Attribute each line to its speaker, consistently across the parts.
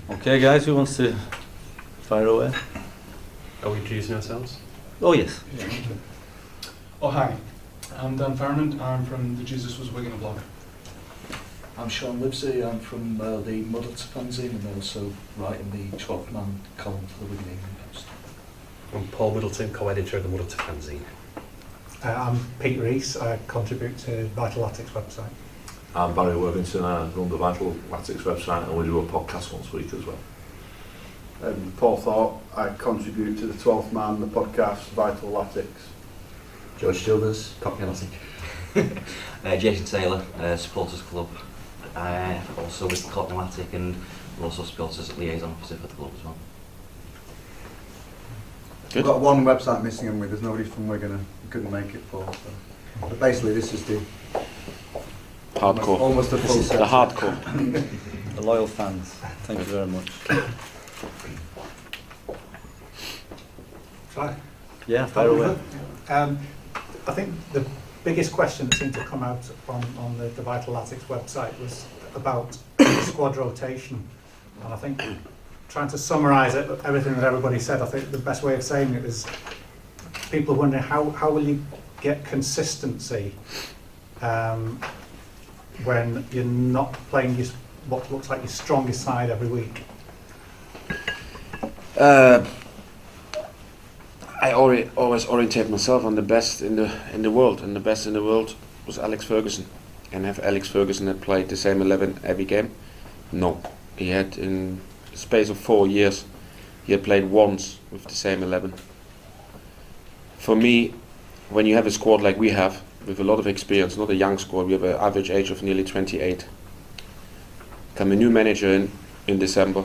Speaker 1: Okay, guys, who wants to fire away?
Speaker 2: Are we introducing ourselves?
Speaker 1: Oh, yes.
Speaker 3: Yeah. Oh, hi. I'm Dan Farnand. I'm from the Jesus Was Wigan blog.
Speaker 4: I'm Sean Livesey. I'm from the Muddleton fanzine and also writing the 12th man column for the Wigan Evening Post.
Speaker 2: I'm Paul Middleton, co-editor of the Muddleton fanzine.
Speaker 5: I'm Pete Rees. I contribute to Vital Attics website.
Speaker 6: I'm Barry Worthington. I run the Vital Attics website and we do a podcast once a week as well.
Speaker 7: Paul Thorpe. I contribute to the 12th Man, the podcast Vital Attics.
Speaker 8: George Childers, Cockney Attic. Jason Taylor, Supporters Club. Also with Cockney Attic, and we're also supporters liaison officer for the club as well.
Speaker 7: We've got one website missing and there's nobody from Wigan who couldn't make it, Paul. So. But basically this is the
Speaker 6: Hardcore.
Speaker 7: almost a full
Speaker 6: The hardcore.
Speaker 1: The loyal fans. Thank you very much.
Speaker 5: Right.
Speaker 1: Yeah, fire away.
Speaker 5: I think the biggest question that seemed to come out on the Vital Attics website was about squad rotation. And I think trying to summarise everything that everybody said, I think the best way of saying it is people are wondering how will you get consistency when you're not playing what looks like your strongest side every week?
Speaker 6: I always orientate myself on the best in the world, and the best in the world was Alex Ferguson. And have Alex Ferguson had played the same 11 every game? No. He had, in the space of 4 years, he had played once with the same 11. For me, when you have a squad like we have, with a lot of experience, not a young squad, we have an average age of nearly 28. Come a new manager in December,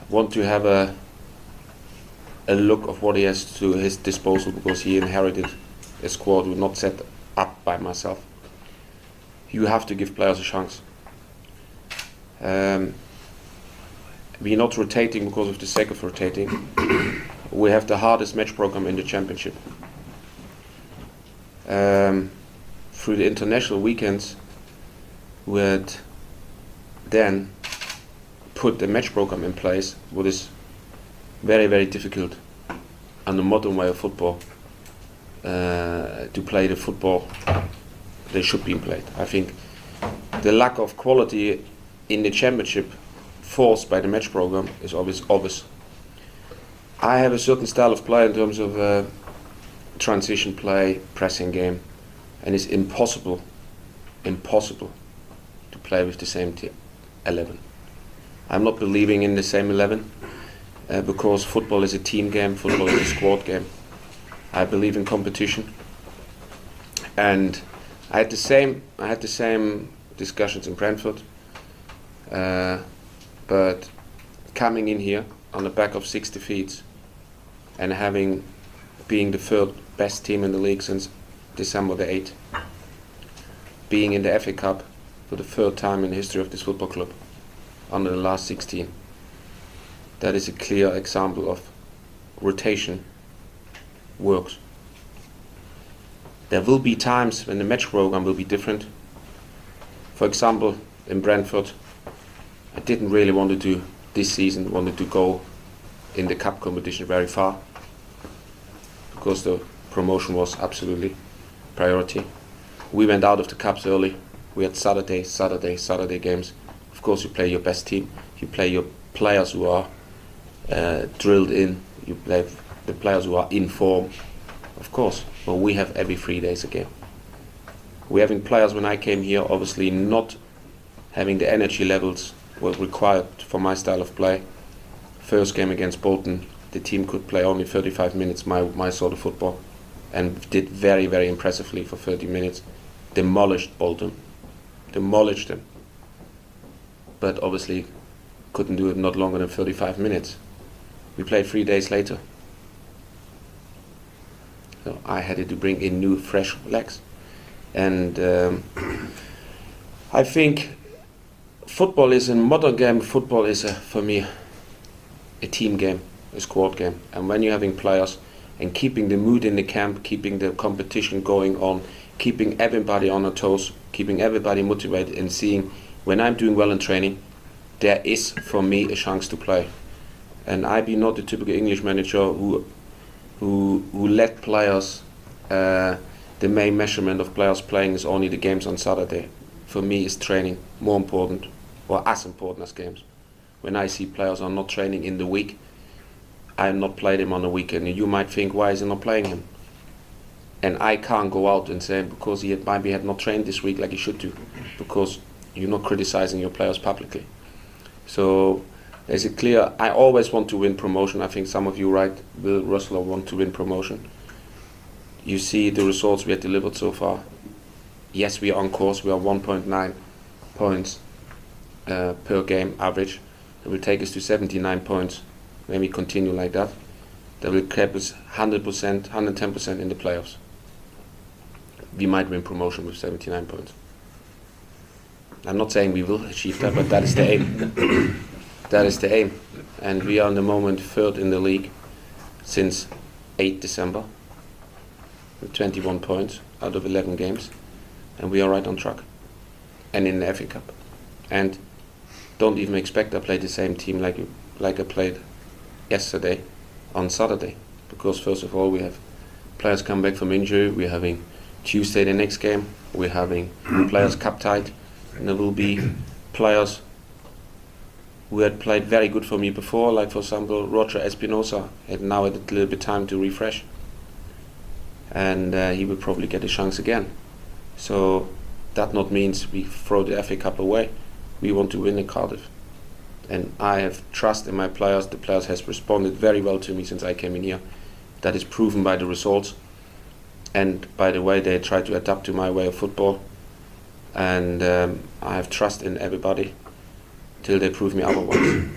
Speaker 6: want to have a look of what he has to his disposal, because he inherited a squad not set up by myself. You have to give players a chance. We're not rotating because of the sake of rotating. We have the hardest match program in the championship. Through the international weekends, we had then put the match program in place, what is very, very difficult on the modern way of football to play the football they should be played. I think the lack of quality in the championship forced by the match program is obvious. I have a certain style of play in terms of transition play, pressing game, and it's impossible to play with the same 11. I'm not believing in the same 11 because football is a team game, football is a squad game. I believe in competition, and I had the same discussions in Brentford, but coming in here on the back of 6 defeats and being the third best team in the league since December the 8th, being in the FA Cup for the 3rd time in the history of this football club under the last 16. That is a clear example of rotation works. There will be times when the match program will be different. For example, in Brentford, I didn't really want to go in the cup competition very far because the promotion was absolutely priority. We went out of the cups early. We had Saturday games. Of course, you play your best team. You play your players who are drilled in. You play the players who are in form, of course. But we have every 3 days a game. We're having players, when I came here, obviously not having the energy levels were required for my style of play. First game against Bolton, the team could play only 35 minutes, my sort of football, and did very, very impressively for 30 minutes. Demolished Bolton, demolished them. But obviously couldn't do it not longer than 35 minutes. We played 3 days later. So I had to bring in new, fresh legs. And I think football is a modern game. Football is, for me, a team game, a squad game. And when you're having players and keeping the mood in the camp, keeping the competition going on, keeping everybody on their toes, keeping everybody motivated, and seeing when I'm doing well in training, there is for me a chance to play. And I be not the typical English manager who let players. The main measurement of players playing is only the games on Saturday. For me, is training more important, or as important as games. When I see players are not training in the week, I am not playing him on the weekend. And you might think, why is he not playing him? And I can't go out and say because he had not trained this week like he should do, because you're not criticizing your players publicly. So there's a clear. I always want to win promotion. I think some of you Will Rosler want to win promotion. You see the results we have delivered so far. Yes, we are on course. We are 1.9 points per game average. It will take us to 79 points when we continue like that. That will keep us 100%, 110% in the playoffs. We might win promotion with 79 points. I'm not saying we will achieve that, but that is the aim. That is the aim. And we are in the moment third in the league since 8 December. With 21 points out of 11 games. And we are right on track. And in the FA Cup. And don't even expect I play the same team like I played yesterday on Saturday. Because first of all we have players come back from injury. We're having Tuesday the next game. We're having players cup tied. And there will be players who had played very good for me before, like for example Roger Espinosa, and now had a little bit time to refresh. And he will probably get a chance again. So that not means we throw the FA Cup away. We want to win in Cardiff. And I have trust in my players. The players has responded very well to me since I came in here. That is proven by the results. And by the way they try to adapt to my way of football. And I have trust in everybody till they prove me otherwise.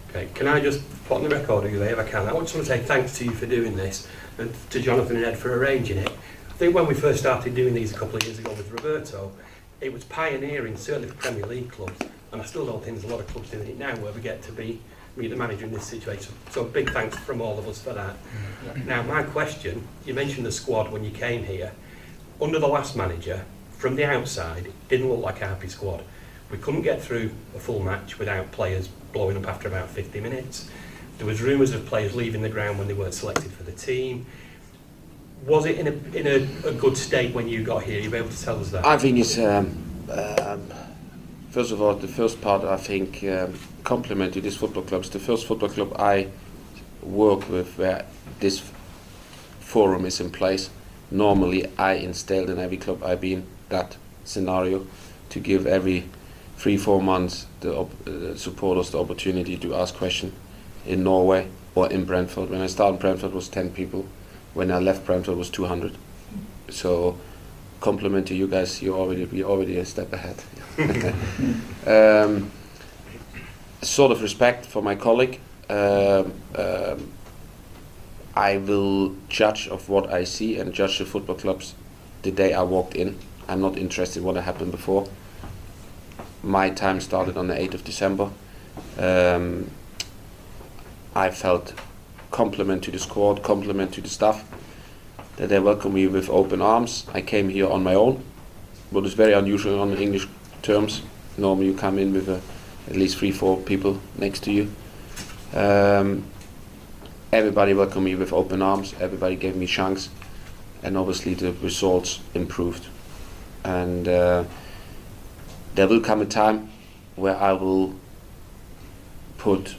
Speaker 2: Okay, can I just put on the record if I can? I want to say thanks to you for doing this and to Jonathan and Ed for arranging it. I think when we first started doing these a couple of years ago with Roberto, it was pioneering, certainly for Premier League clubs, and I still don't think there's a lot of clubs doing it now where we get to meet the manager in this situation. So big thanks from all of us for that. Now my question, you mentioned the squad when you came here. Under the last manager, from the outside, it didn't look like a happy squad. We couldn't get through a full match without players blowing up after about 50 minutes. There was rumours of players leaving the ground when they weren't selected for the team. Was it in a good state when you got here? You'll be able to tell us that?
Speaker 6: I think it's, first of all, the first part, I think, compliment to these football clubs. The first football club I work with where this forum is in place, normally I installed in every club I've been that scenario to give every 3-4 months the supporters the opportunity to ask questions in Norway or in Brentford. When I started in Brentford was 10 people. When I left Brentford was 200. So compliment to you guys, you're already a step ahead. Sort of respect for my colleague. I will judge of what I see and judge the football clubs the day I walked in. I'm not interested in what happened before. My time started on the 8th of December. I felt compliment to the squad, compliment to the staff, that they welcomed me with open arms. I came here on my own, but it's very unusual on English terms. Normally you come in with at least 3-4 people next to you. Everybody welcomed me with open arms, everybody gave me a chance, and obviously the results improved. And there will come a time where I will put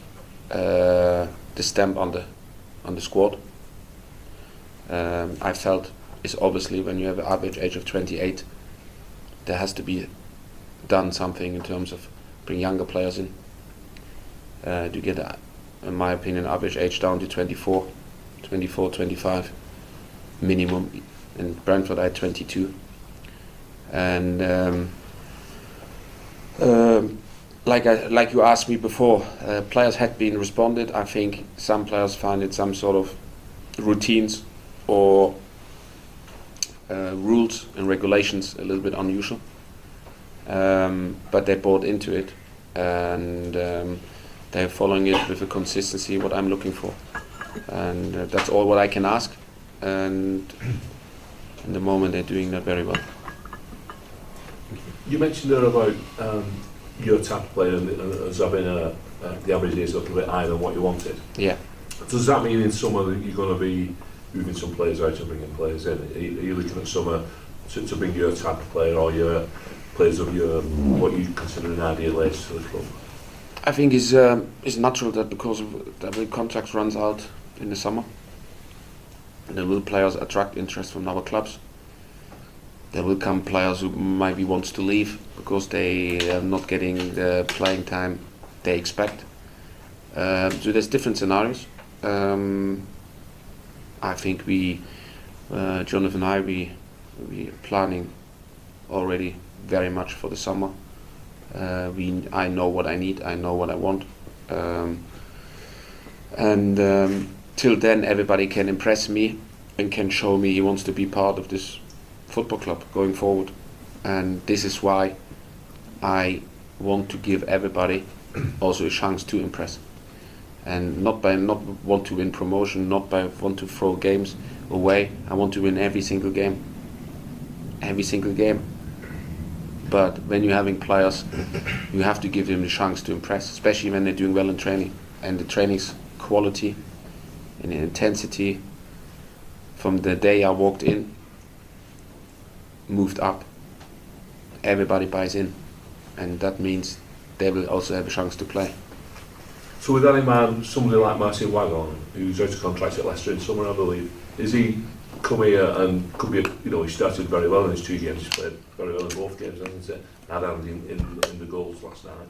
Speaker 6: the stamp on the squad. I felt it's obviously when you have an average age of 28, there has to be done something in terms of bring younger players in to get, in my opinion, average age down to 24, 25 minimum. In Brentford I had 22. And like you asked me before, players had been responded. I think some players find it some sort of routines or rules and regulations a little bit unusual, but they bought into it and they're following it with a consistency what I'm looking for, and that's all what I can ask, and in the moment they're doing that very well.
Speaker 9: You mentioned there about your type of player and as having the average is a little bit higher than what you wanted.
Speaker 6: Yeah.
Speaker 9: Does that mean in summer that you're going to be moving some players out and bringing players in? Are you looking at summer to bring your type of player or your players of your what you consider an ideal age to the club?
Speaker 6: I think it's natural that because of that the contract runs out in the summer, there will players attract interest from other clubs. There will come players who maybe wants to leave because they are not getting the playing time they expect. So there's different scenarios. I think Jonathan and I, we are planning already very much for the summer. I know what I need, I know what I want. Till then everybody can impress me and can show me he wants to be part of this football club going forward. And this is why I want to give everybody also a chance to impress. And not want to win promotion, want to throw games away. I want to win every single game. Every single game. But when you're having players, you have to give them the chance to impress, especially when they're doing well in training. And the training's quality and the intensity from the day I walked in moved up. Everybody buys in, and that means they will also have a chance to play.
Speaker 9: So with that in mind, somebody like Marcin Wiganer, who's out of contract at Leicester in summer, I believe, is he come here and could be, he started very well in his 2 games, he's played very well in both games, hasn't he? Had in the goals last night.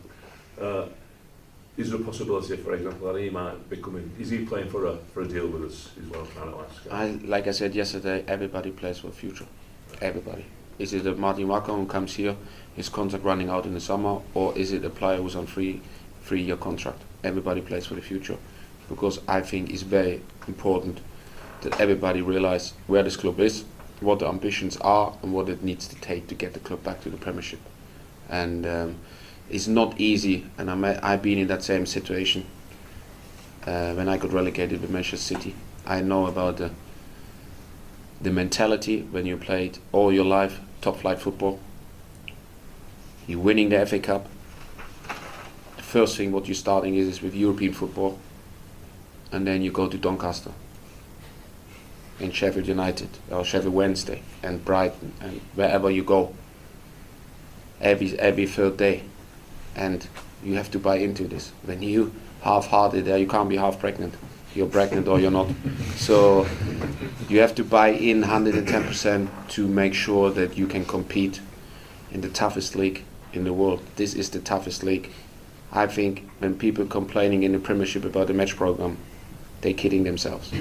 Speaker 9: Is there a possibility, for example, that he might be coming? Is he playing for a deal with us? Is what I'm trying to ask.
Speaker 6: Like I said yesterday, everybody plays for the future. Everybody. Is it a Martin Wiganer who comes here, his contract running out in the summer, or is it a player who's on three-year contract? Everybody plays for the future, because I think it's very important that everybody realize where this club is, what the ambitions are, and what it needs to take to get the club back to the Premiership. And it's not easy, and I've been in that same situation when I got relegated with Manchester City. I know about the mentality when you played all your life top flight football. You're winning the FA Cup. The first thing what you're starting is with European football, and then you go to Doncaster and Sheffield United or Sheffield Wednesday and Brighton and wherever you go every third day, and you have to buy into this. When you half-hearted there, you can't be half pregnant. You're pregnant or you're not. So you have to buy in 110% to make sure that you can compete in the toughest league in the world. This is the toughest league. I think when people complaining in the Premiership about the match program, they're kidding themselves.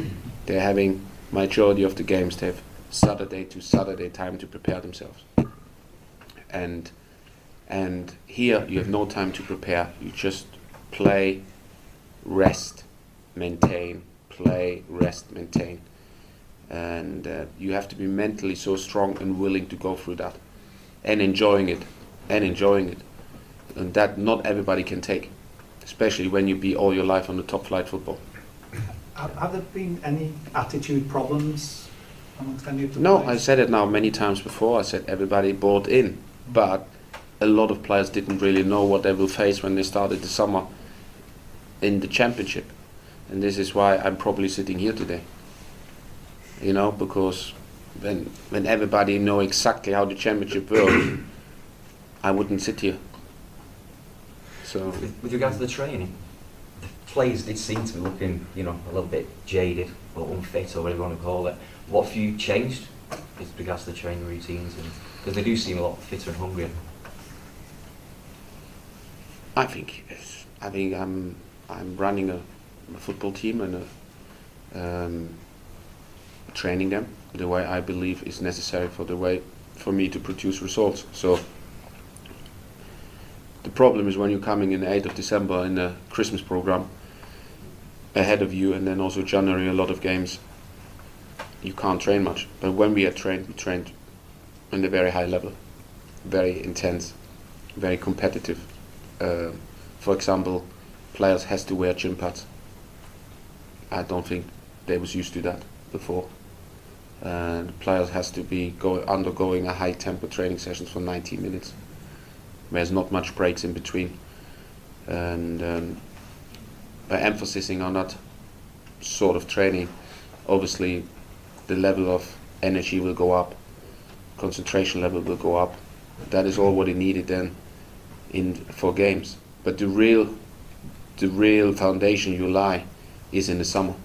Speaker 6: They're having majority of the games, they have Saturday to Saturday time to prepare themselves. And here you have no time to prepare. You just play, rest, maintain, play, rest, maintain. And you have to be mentally so strong and willing to go through that and enjoying it. And that not everybody can take, especially when you be all your life on the top flight football.
Speaker 5: Have there been any attitude problems amongst any of the
Speaker 6: No,
Speaker 5: players?
Speaker 6: I said it now many times before. I said everybody bought in, but a lot of players didn't really know what they will face when they started the summer in the championship. And this is why I'm probably sitting here today. Because when everybody know exactly how the championship works, I wouldn't sit here. So
Speaker 8: With regard to the training, the players did seem to be looking, a little bit jaded or unfit or whatever you want to call it. What have you changed with regards to the training routines? Because they do seem a lot fitter and hungrier.
Speaker 6: I think I'm running a football team and training them the way I believe is necessary for me to produce results. So the problem is when you're coming in the 8th of December in the Christmas program ahead of you, and then also January a lot of games, you can't train much. But when we trained on a very high level, very intense, very competitive. For example, players has to wear gym pads. I don't think they was used to that before. The players has to be undergoing a high tempo training sessions for 90 minutes. There's not much breaks in between, and by emphasizing on that sort of training, obviously the level of energy will go up, concentration level will go up. That is all what is needed then for games. But the real foundation you lie is in the summer,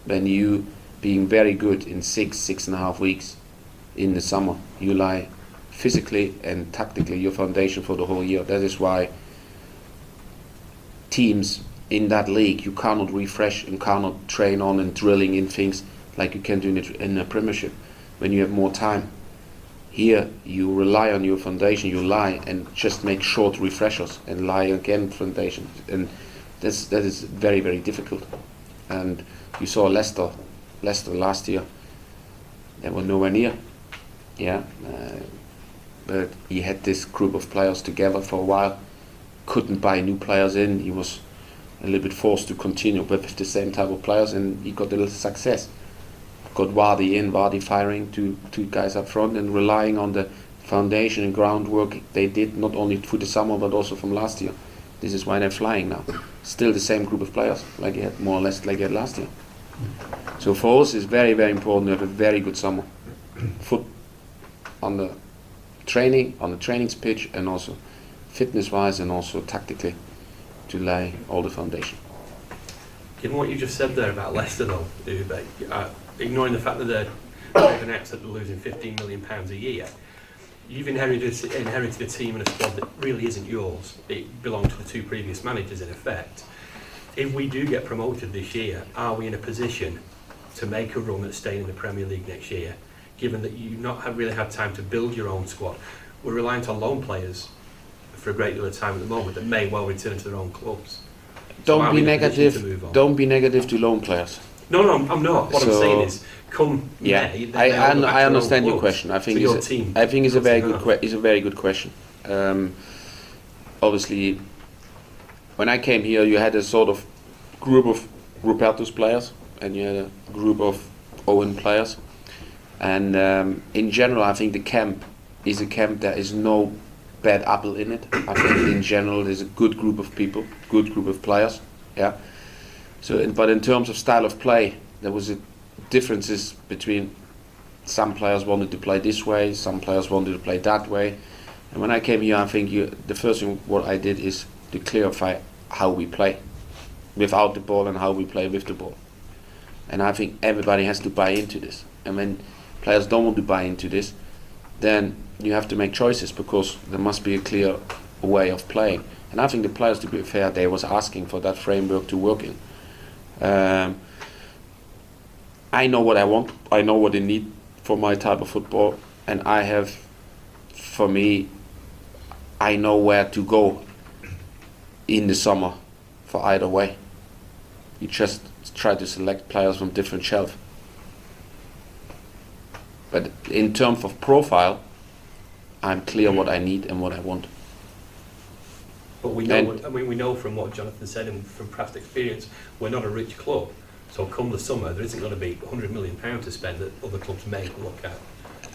Speaker 6: when you being very good in 6.5 weeks in the summer, you lie physically and tactically your foundation for the whole year. That is why teams in that league, you cannot refresh and cannot train on and drilling in things like you can do in a Premiership when you have more time. Here you rely on your foundation, you lie and just make short refreshers and lie again foundation, and that is very, very difficult. And you saw Leicester last year, they were nowhere near, but he had this group of players together for a while, couldn't buy new players in, he was a little bit forced to continue with the same type of players, and he got a little success. Got Vardy firing two guys up front and relying on the foundation and groundwork they did not only through the summer but also from last year. This is why they're flying now. Still the same group of players, like he had more or less like he had last year. So for us it's very, very important to have a very good summer. Foot on the training pitch, and also fitness wise and also tactically to lay all the foundation.
Speaker 2: Given what you just said there about Leicester though, Uwe, ignoring the fact that they're an exit losing £15 million a year, you've inherited a team and a squad that really isn't yours. It belonged to the two previous managers in effect. If we do get promoted this year, are we in a position to make a run at staying in the Premier League next year, given that you've not really had time to build your own squad? We're reliant on loan players for a great deal of time at the moment that may well return to their own clubs.
Speaker 6: Don't be negative to loan players.
Speaker 2: No, I'm not. What I'm saying is, come May,
Speaker 6: I understand your question. I think it's a very good question. Obviously, when I came here, you had a sort of group of Rupertus players, and you had a group of Owen players, and in general, I think the camp is a camp that is no bad apple in it. I think in general, there's a good group of people, good group of players. Yeah. So, but in terms of style of play, there was differences between some players wanted to play this way, some players wanted to play that way. And when I came here, I think the first thing what I did is to clarify how we play without the ball and how we play with the ball. And I think everybody has to buy into this. And when players don't want to buy into this, then you have to make choices, because there must be a clear way of playing. And I think the players, to be fair, they was asking for that framework to work in. I know what I want, I know what I need for my type of football, and I know where to go in the summer for either way. You just try to select players from different shelf. But in terms of profile, I'm clear what I need and what I want.
Speaker 2: But we know from what Jonathan said and from past experience, we're not a rich club. So come the summer, there isn't going to be £100 million to spend that other clubs may look at.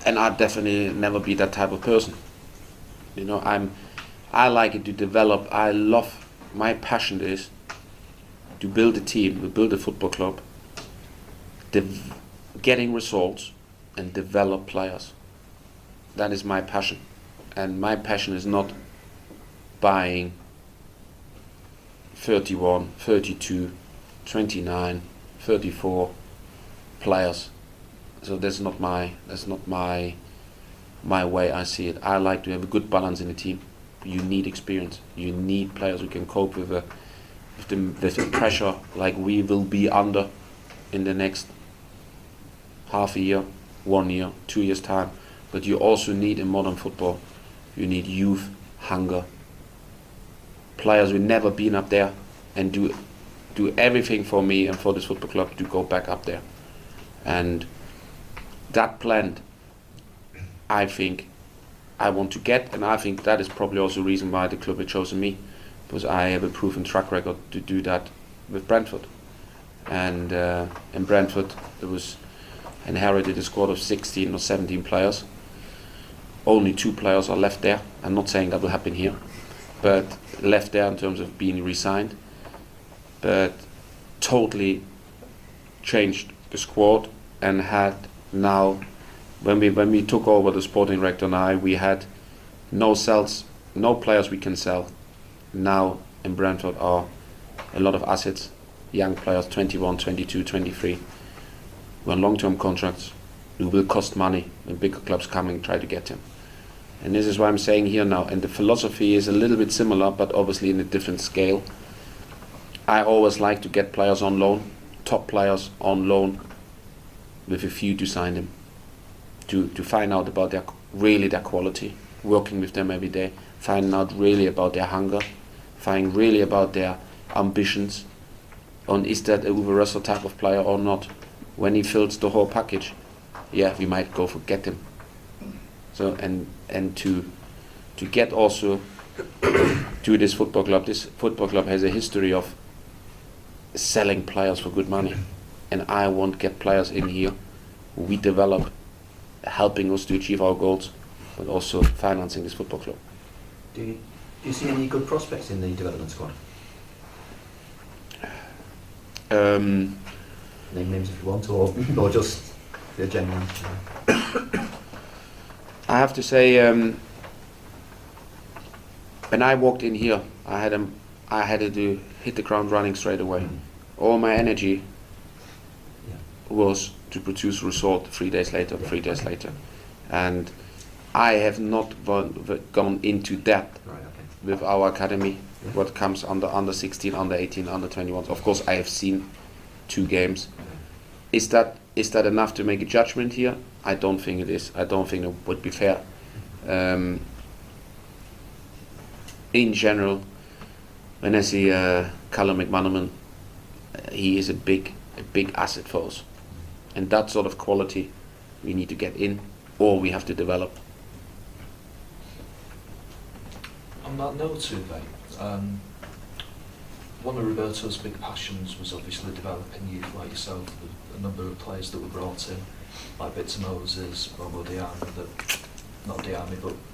Speaker 6: And I'd definitely never be that type of person. You know, I like it to develop. My passion is to build a team, to build a football club, getting results and develop players. That is my passion. And my passion is not buying 31, 32, 29, 34 players. So that's not my way I see it. I like to have a good balance in the team. You need experience. You need players who can cope with the pressure like we will be under in the next half a year, 1 year, 2 years time. But you also need, in modern football, you need youth, hunger, players who never been up there and do everything for me and for this football club to go back up there. And that blend, I think I want to get, and I think that is probably also the reason why the club had chosen me, because I have a proven track record to do that with Brentford. And in Brentford, there was inherited a squad of 16 or 17 players, only 2 players are left there. I'm not saying that will happen here, but left there in terms of being re-signed. But totally changed the squad and had now, when we took over the sporting director and we had no players we can sell. Now in Brentford are a lot of assets, young players, 21, 22, 23, who are on long-term contracts, who will cost money when bigger clubs come and try to get him. And this is why I'm saying here now, and the philosophy is a little bit similar, but obviously in a different scale. I always like to get players on loan, top players on loan, with a view to sign them, to find out about their quality, working with them every day, finding out really about their hunger, finding really about their ambitions, on is that a Uwe Rosler type of player or not. When he fills the whole package, yeah, we might go for get him. So and to get also to this football club. This football club has a history of selling players for good money, and I want to get players in here who we develop, helping us to achieve our goals, but also financing this football club.
Speaker 10: Do you see any good prospects in the development squad? Name names if you want, or just the genuine.
Speaker 6: I have to say, when I walked in here, I had to hit the ground running straight away. All my energy was to produce a result 3 days later, and I have not gone into depth with our academy. What comes under 16, under 18, under 21. Of course, I have seen 2 games. Is that enough to make a judgment here? I don't think it is. I don't think it would be fair. In general, when I see Callum McManaman, he is a big asset for us, and that sort of quality we need to get in, or we have to develop.
Speaker 4: On that note, Uwe, one of Roberto's big passions was obviously developing youth like yourself. A number of players that were brought in, like Bits of Moses, Bobo Diarmi,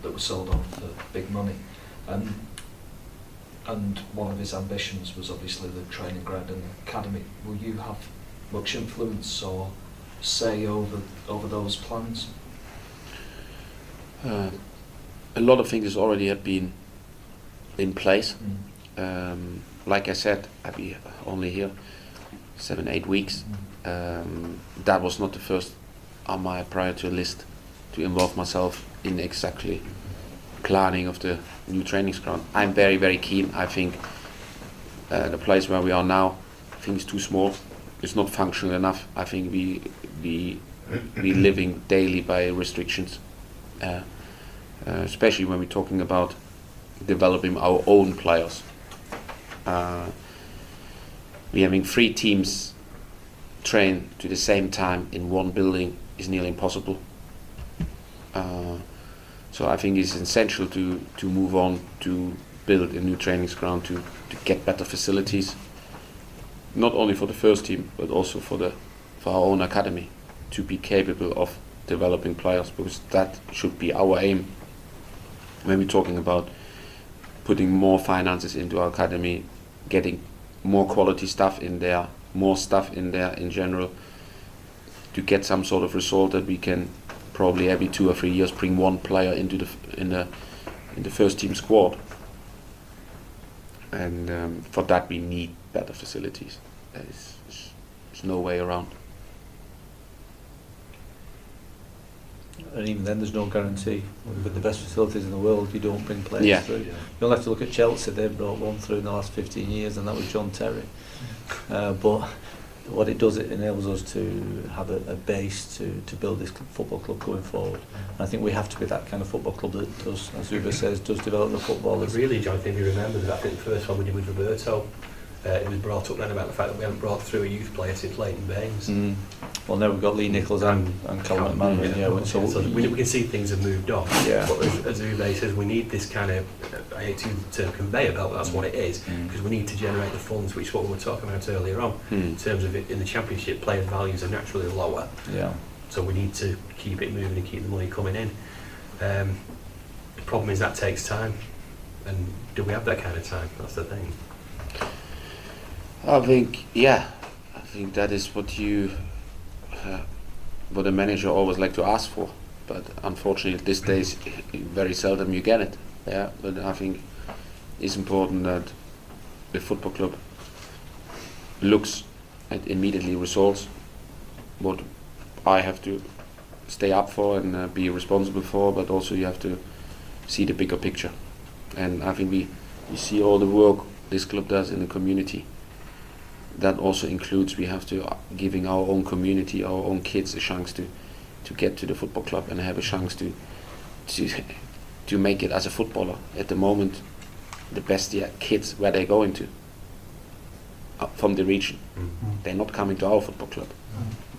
Speaker 4: that were sold on for big money. And one of his ambitions was obviously the training ground and the academy. Will you have much influence or say over those plans?
Speaker 6: A lot of things already have been in place. Like I said, I'll be only here 7-8 weeks. That was not the first on my priority list to involve myself in exactly planning of the new training ground. I'm very, very keen. I think the place where we are now, I think it's too small. It's not functional enough. I think we living daily by restrictions, especially when we're talking about developing our own players. We're having 3 teams train to the same time in one building is nearly impossible. So I think it's essential to move on to build a new training ground to get better facilities, not only for the first team but also for our own academy, to be capable of developing players, because that should be our aim when we're talking about putting more finances into our academy, getting more quality stuff in there, more stuff in there in general, to get some sort of result that we can probably every 2 or 3 years bring one player into in the first team squad. And for that we need better facilities. There's no way around.
Speaker 1: And even then, there's no guarantee. With the best facilities in the world, you don't bring players through. You'll have to look at Chelsea. They've brought one through in the last 15 years, and that was John Terry. But what it does, it enables us to have a base to build this football club going forward. And I think we have to be that kind of football club that does, as Uwe says, does develop the footballers.
Speaker 2: Really, John, I think we remember that. I think the first one we did with Roberto, it was brought up then about the fact that we haven't brought through a youth player since Leighton Baines.
Speaker 1: Well, now we've got Lee Nichols and Callum McManaman.
Speaker 2: So we can see things have moved on.
Speaker 1: Yeah.
Speaker 2: But as Uwe says, we need this kind of, I hate to use the term conveyor belt, but that's what it is, because we need to generate the funds, which is what we were talking about earlier on. In terms of it, in the Championship, players' values are naturally lower.
Speaker 1: Yeah.
Speaker 2: So we need to keep it moving and keep the money coming in. The problem is that takes time, and do we have that kind of time? That's the thing.
Speaker 6: I think that is what a manager always like to ask for. But unfortunately, these days, very seldom you get it. Yeah, but I think it's important that the football club looks at immediately results, what I have to stay up for and be responsible for, but also you have to see the bigger picture. And I think we see all the work this club does in the community. That also includes we have to giving our own community, our own kids a chance to get to the football club and have a chance to make it as a footballer. At the moment, the best kids where they're going to from the region, they're not coming to our football club.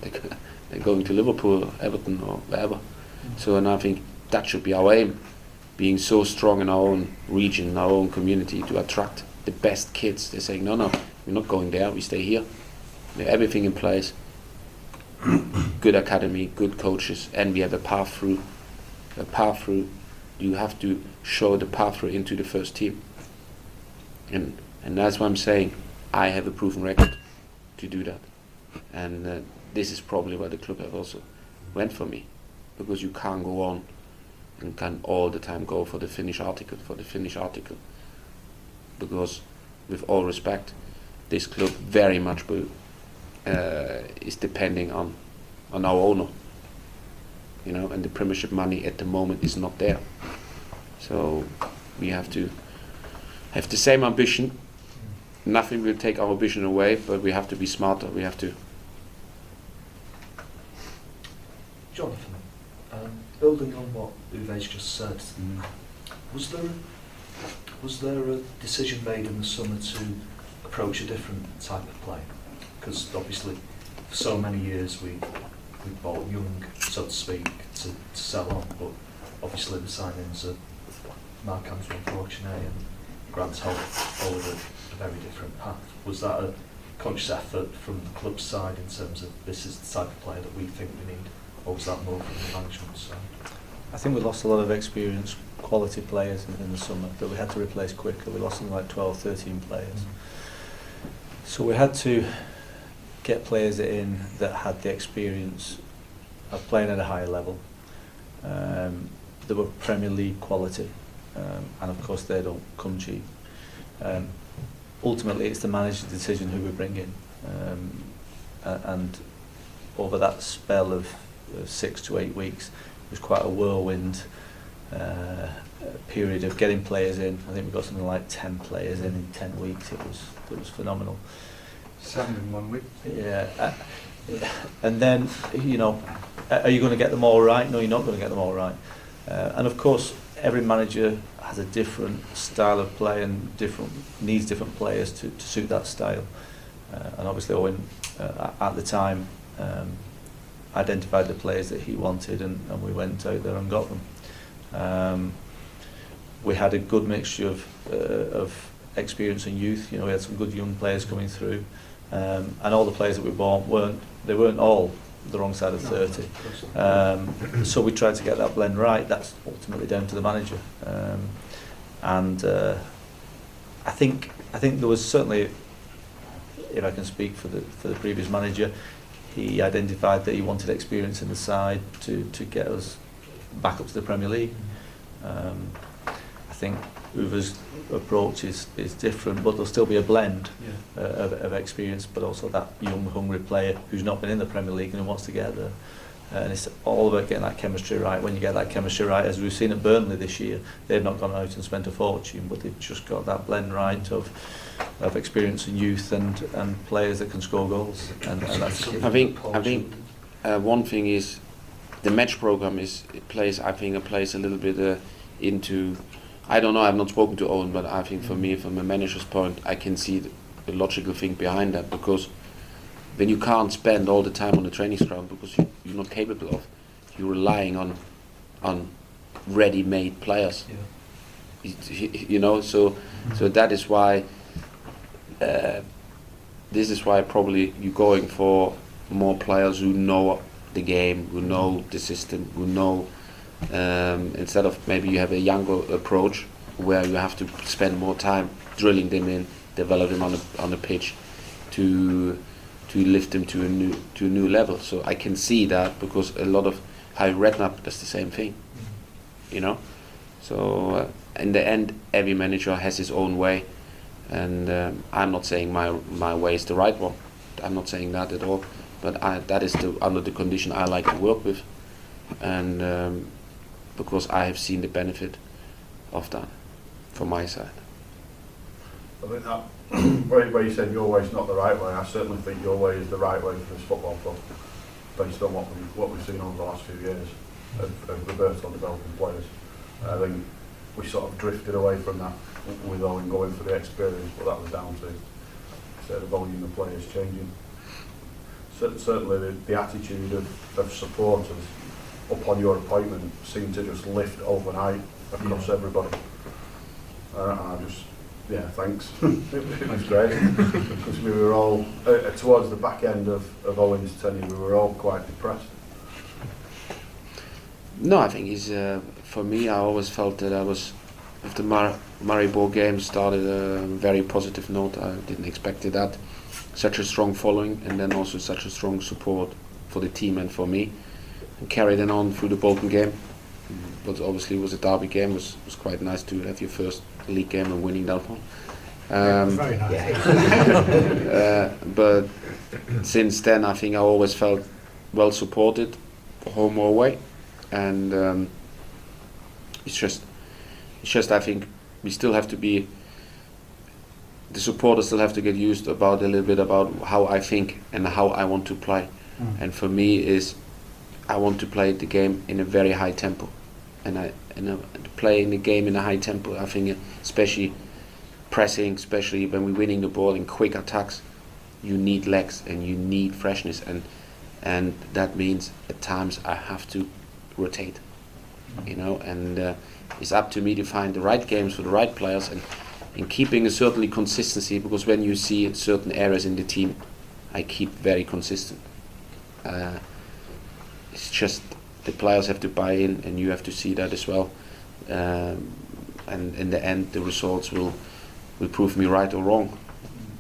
Speaker 6: They're going to Liverpool, Everton, or wherever. So, and I think that should be our aim, being so strong in our own region, in our own community, to attract the best kids. They're saying, no, we're not going there, we stay here. We have everything in place, good academy, good coaches, and we have a path through. You have to show the path through into the first team. And that's why I'm saying I have a proven record to do that. And this is probably why the club have also went for me, because you can't go on and can all the time go for the Finnish article, because with all respect, this club very much is depending on our owner, and the Premiership money at the moment is not there. So we have to have the same ambition. Nothing will take our ambition away, but we have to be smarter. We have to.
Speaker 4: Jonathan, building on what Uwe's just said, was there a decision made in the summer to approach a different type of play? Because obviously, for so many years we bought young, so to speak, to sell on, but obviously the signings of Marc-Antoine Fortuné and Grant Holt followed a very different path. Was that a conscious effort from the club's side in terms of this is the type of player that we think we need, or was that more from the management side?
Speaker 1: I think we lost a lot of experienced quality players in the summer that we had to replace quicker. We lost something like 12, 13 players. So we had to get players in that had the experience of playing at a higher level. They were Premier League quality, and of course they don't come cheap. Ultimately it's the manager's decision who we bring in, and over that spell of 6 to 8 weeks it was quite a whirlwind period of getting players in. I think we got something like 10 players in 10 weeks. It was phenomenal.
Speaker 7: 7 in 1 week.
Speaker 1: Yeah, and then are you going to get them all right? No, you're not going to get them all right. And of course, every manager has a different style of play and needs different players to suit that style. And obviously, Owen at the time identified the players that he wanted, and we went out there and got them. We had a good mixture of experience and youth. We had some good young players coming through, and all the players that we bought weren't all the wrong side of 30. So we tried to get that blend right. That's ultimately down to the manager. And I think there was certainly, if I can speak for the previous manager, he identified that he wanted experience in the side to get us back up to the Premier League. I think Uwe's approach is different, but there'll still be a blend of experience, but also that young, hungry player who's not been in the Premier League and who wants to get there. And it's all about getting that chemistry right. When you get that chemistry right, as we've seen at Burnley this year, they've not gone out and spent a fortune, but they've just got that blend right of experience and youth and players that can score goals. And that's the key.
Speaker 6: I think one thing is the match program plays a little bit into. I don't know, I've not spoken to Owen, but I think for me, from a manager's point, I can see the logical thing behind that, because when you can't spend all the time on the training ground because you're not capable of, you're relying on ready-made players. So that is why this is why probably you're going for more players who know the game, who know the system, who know Instead of maybe you have a younger approach where you have to spend more time drilling them in, develop them on the pitch to lift them to a new level. So I can see that, because a lot of Harry Redknapp does the same thing, you know. So in the end, every manager has his own way, and I'm not saying my way is the right one. I'm not saying that at all. But that is under the condition I like to work with, and because I have seen the benefit of that from my side.
Speaker 11: I think that where you said your way is not the right way, I certainly think your way is the right way for this football club, based on what we've seen over the last few years of Roberto developing players. I think we sort of drifted away from that with Owen going for the experience, but that was down to the volume of players changing. Certainly the attitude of supporters upon your appointment seemed to just lift overnight across everybody. Thanks. It was great, because we were all, towards the back end of Owen's tenure, we were all quite depressed.
Speaker 6: No, I think he's, for me, I always felt that I was, if the Maribor game started a very positive note, I didn't expect that. Such a strong following, and then also such a strong support for the team and for me, and carried it on through the Bolton game. But obviously it was a derby game. It was quite nice to have your first league game and winning that one.
Speaker 5: Very nice.
Speaker 6: But since then, I think I always felt well supported, home or away, and it's just I think we still have to be. The supporters still have to get used about a little bit about how I think and how I want to play. And for me is, I want to play the game in a very high tempo, and playing the game in a high tempo. I think especially pressing, especially when we're winning the ball in quick attacks, you need legs and you need freshness, and that means at times I have to rotate, you know, and it's up to me to find the right games for the right players and keeping a certain consistency, because when you see certain areas in the team, I keep very consistent. It's just the players have to buy in, and you have to see that as well. And in the end, the results will prove me right or wrong.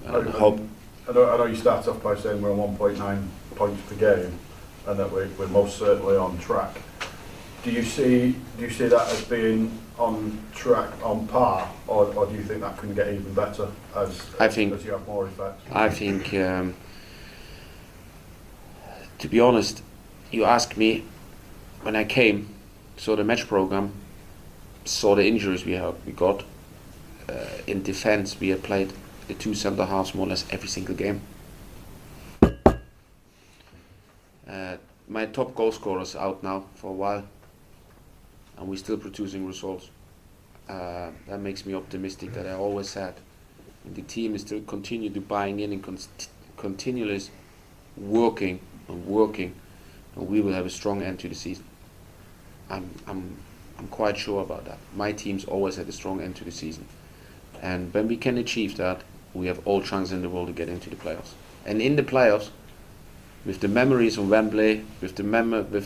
Speaker 6: I
Speaker 11: know you start off by saying we're on 1.9 points per game, and that we're most certainly on track. Do you see that as being on track, on par, or do you think that can get even better as you have more effects?
Speaker 6: I think, to be honest, you ask me, when I came, saw the match program, saw the injuries we got. In defence, we had played the two centre halves more or less every single game. My top goal scorer is out now for a while, and we're still producing results. That makes me optimistic that I always had. And the team is still continue to buying in and continually working, and we will have a strong end to the season. I'm quite sure about that. My team's always had a strong end to the season, and when we can achieve that, we have all chances in the world to get into the playoffs. And in the playoffs, with the memories of Wembley, with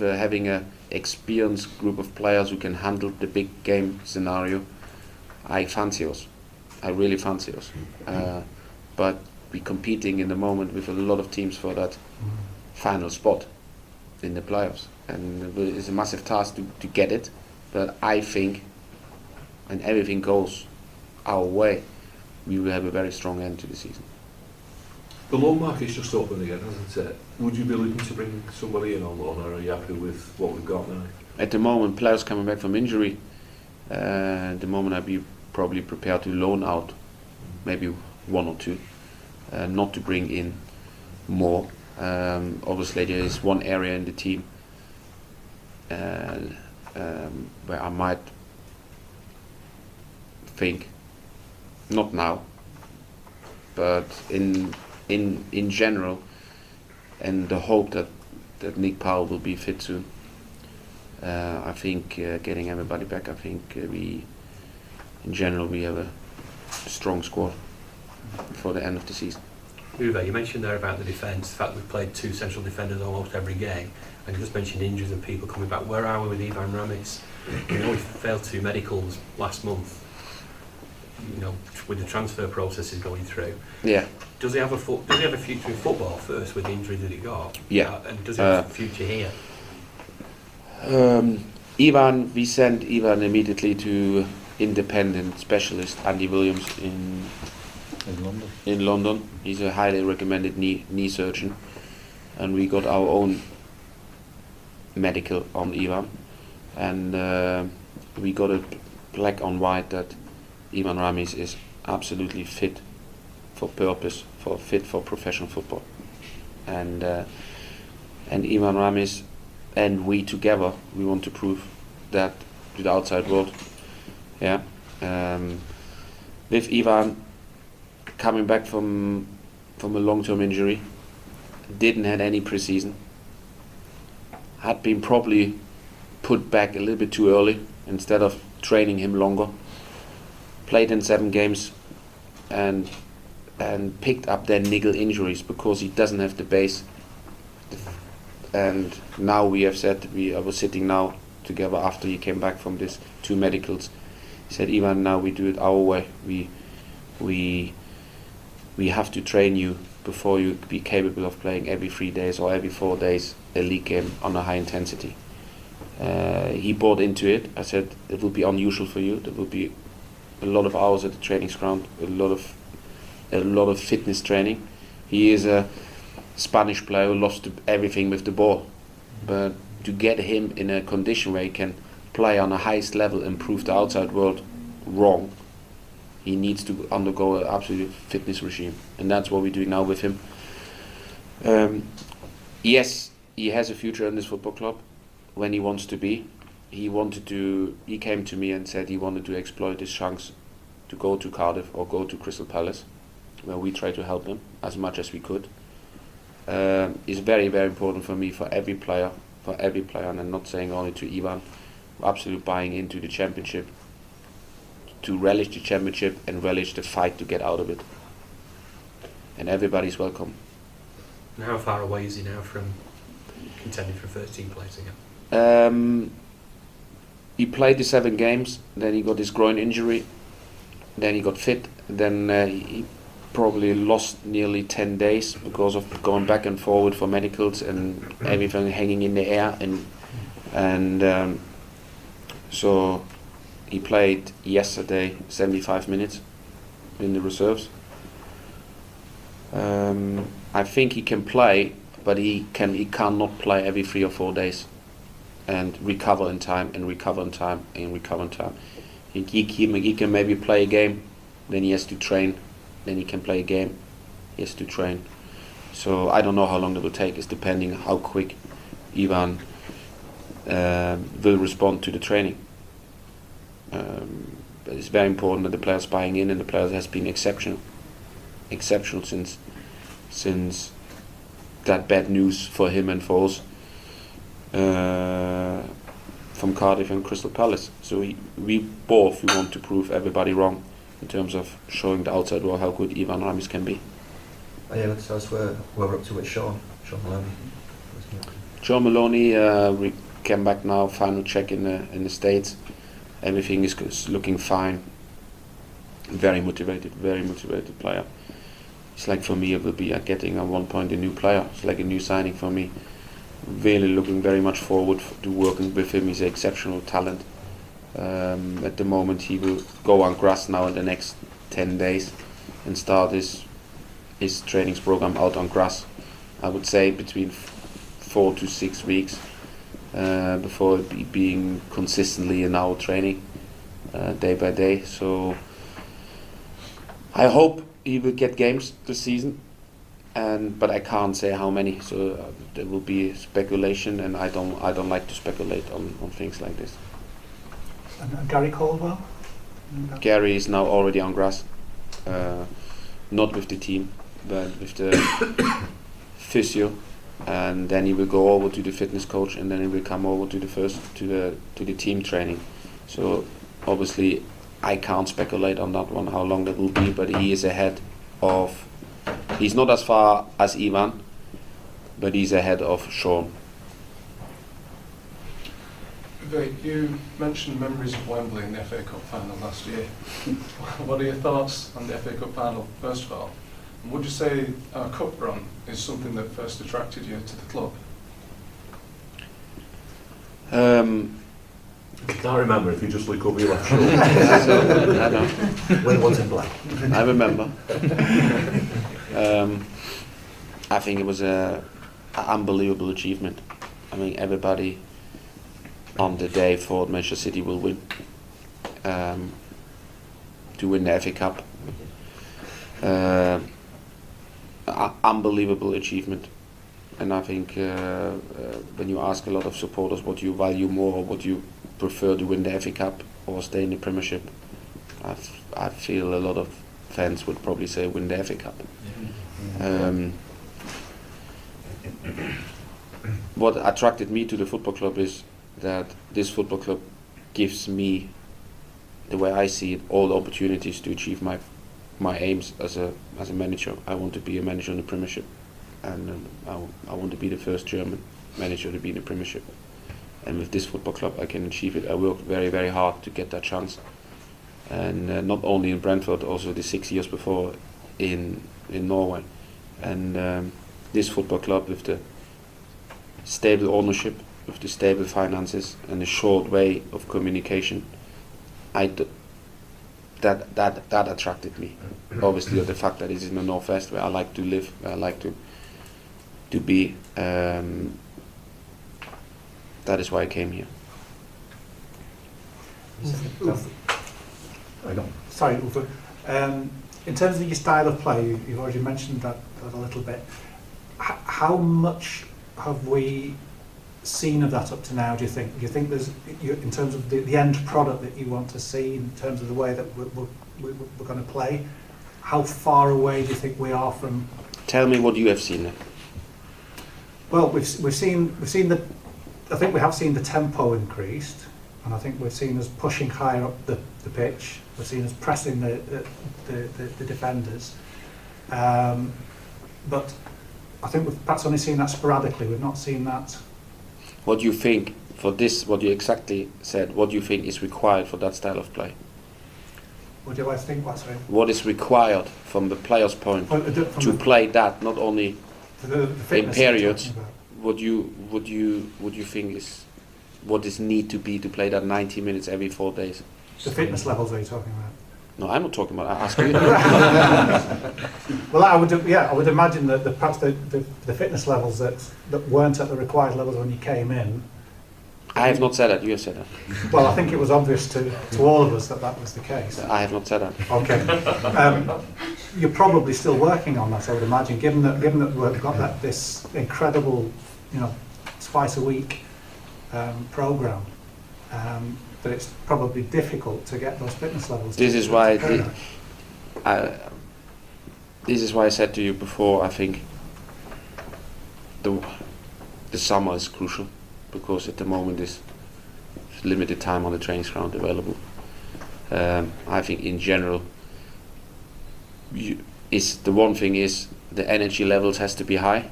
Speaker 6: having a experienced group of players who can handle the big game scenario, I fancy us. I really fancy us. But we're competing in the moment with a lot of teams for that final spot in the playoffs, and it's a massive task to get it. But I think, when everything goes our way, we will have a very strong end to the season.
Speaker 9: The loan market's just opened again, hasn't it? Would you be looking to bring somebody in on loan, or are you happy with what we've got now?
Speaker 6: At the moment, players coming back from injury, at the moment I'd be probably prepared to loan out maybe one or two, not to bring in more. Obviously there is one area in the team where I might think, not now, but in general, and the hope that Nick Powell will be fit soon. I think getting everybody back, I think in general we have a strong squad for the end of the season.
Speaker 2: Uwe, you mentioned there about the defence, the fact we've played two central defenders almost every game. And you just mentioned injuries and people coming back. Where are we with Ivan Ramis? We know he failed 2 medicals last month. You know, with the transfer processes going through.
Speaker 6: Yeah.
Speaker 2: Does he have a future in football first with the injury that he got?
Speaker 6: Yeah.
Speaker 2: And does he have a future here?
Speaker 6: Ivan, we sent Ivan immediately to independent specialist Andy Williams in
Speaker 1: London.
Speaker 6: In London, he's a highly recommended knee surgeon, and we got our own medical on Ivan, and we got it black on white that Ivan Ramis is absolutely fit for purpose, fit for professional football, and Ivan Ramis and we together, we want to prove that to the outside world. Yeah, with Ivan coming back from a long-term injury, didn't have any pre-season, had been probably put back a little bit too early instead of training him longer. Played in 7 games and picked up their niggle injuries because he doesn't have the base. And now we have said, I was sitting now together after he came back from this 2 medicals. He said, Ivan, now we do it our way. We have to train you before you be capable of playing every 3 days or every 4 days a league game on a high intensity. He bought into it. I said it will be unusual for you. There will be a lot of hours at the training ground, a lot of fitness training. He is a Spanish player who lost everything with the ball, but to get him in a condition where he can play on the highest level and prove the outside world wrong, he needs to undergo an absolute fitness regime, and that's what we're doing now with him. Yes, he has a future in this football club when he wants to be. He came to me and said he wanted to exploit his chance to go to Cardiff or go to Crystal Palace, where we try to help him as much as we could. It's very, very important for me, for every player, and I'm not saying only to Ivan, absolutely buying into the championship, to relish the championship and relish the fight to get out of it. And everybody's welcome.
Speaker 2: And how far away is he now from contending for first team place again?
Speaker 6: He played the 7 games, then he got his groin injury, then he got fit, then he probably lost nearly 10 days because of going back and forward for medicals and everything hanging in the air, and so he played yesterday 75 minutes in the reserves. I think he can play, but he cannot play every 3 or 4 days and recover in time. He can maybe play a game, then he has to train, then he can play a game, he has to train. So I don't know how long that will take. It's depending how quick Ivan will respond to the training. But it's very important that the players buying in, and the players has been exceptional since that bad news for him and for us from Cardiff and Crystal Palace. So we want to prove everybody wrong in terms of showing the outside world how good Ivan Ramis can be.
Speaker 10: Oh yeah, let's tell us where we're up to with Sean Maloney.
Speaker 6: John Maloney, we came back now, final check in the States. Everything is looking fine. Very motivated player. It's like, for me, it will be getting at one point a new player. It's like a new signing for me. Really looking very much forward to working with him. He's an exceptional talent. At the moment, he will go on grass now in the next 10 days and start his trainings program out on grass. I would say between 4 to 6 weeks before being consistently in our training day by day. So I hope he will get games this season, but I can't say how many. So there will be speculation, and I don't like to speculate on things like this.
Speaker 5: And Gary Caldwell?
Speaker 6: Gary is now already on grass, not with the team, but with the physio, and then he will go over to the fitness coach, and then he will come over to the team training. So obviously I can't speculate on that one, how long that will be, but he is ahead of. He's not as far as Ivan, but he's ahead of Sean.
Speaker 3: Uwe, you mentioned memories of Wembley in the FA Cup final last year. What are your thoughts on the FA Cup final, first of all? And would you say our cup run is something that first attracted you to the club?
Speaker 9: I can't remember if you just look over your left shoulder.
Speaker 6: I know.
Speaker 10: When it was in black.
Speaker 6: I remember. I think it was an unbelievable achievement. I mean, everybody on the day thought Manchester City will win, to win the FA Cup. Unbelievable achievement. And I think when you ask a lot of supporters what you value more or what you prefer to win the FA Cup or stay in the Premiership, I feel a lot of fans would probably say win the FA Cup. What attracted me to the football club is that this football club gives me, the way I see it, all opportunities to achieve my aims as a manager. I want to be a manager in the Premiership, and I want to be the first German manager to be in the Premiership. And with this football club I can achieve it. I worked very, very hard to get that chance, and not only in Brentford, also the 6 years before in Norway. And this football club, with the stable ownership, with the stable finances and the short way of communication, that attracted me. Obviously, the fact that it's in the northwest where I like to live, where I like to be. That is why I came here.
Speaker 5: Sorry, Uwe. In terms of your style of play, you've already mentioned that a little bit. How much have we seen of that up to now, do you think? Do you think there's, in terms of the end product that you want to see, in terms of the way that we're going to play, how far away do you think we are from?
Speaker 6: Tell me what you have seen then.
Speaker 5: Well, we've seen the, I think we have seen the tempo increased, and I think we've seen us pushing higher up the pitch. We've seen us pressing the defenders, but I think we've perhaps only seen that sporadically. We've not seen that.
Speaker 6: What do you think for this? What you exactly said? What do you think is required for that style of play?
Speaker 5: What do I think? What's right?
Speaker 6: What is required from the player's point to play that? Not only in periods. What you think is what is need to be to play that 90 minutes every 4 days?
Speaker 5: The fitness levels are you talking about?
Speaker 6: No, I'm not talking about. I ask you.
Speaker 5: Well, I would imagine that perhaps the fitness levels that weren't at the required levels when you came in.
Speaker 6: I have not said that. You have said that.
Speaker 5: Well, I think it was obvious to all of us that was the case.
Speaker 6: I have not said that.
Speaker 5: Okay. You're probably still working on that, I would imagine, given that we've got this incredible, twice a week program. That it's probably difficult to get those fitness levels.
Speaker 6: This is why I said to you before. I think the summer is crucial because at the moment there's limited time on the training ground available. I think in general, the one thing is the energy levels has to be high.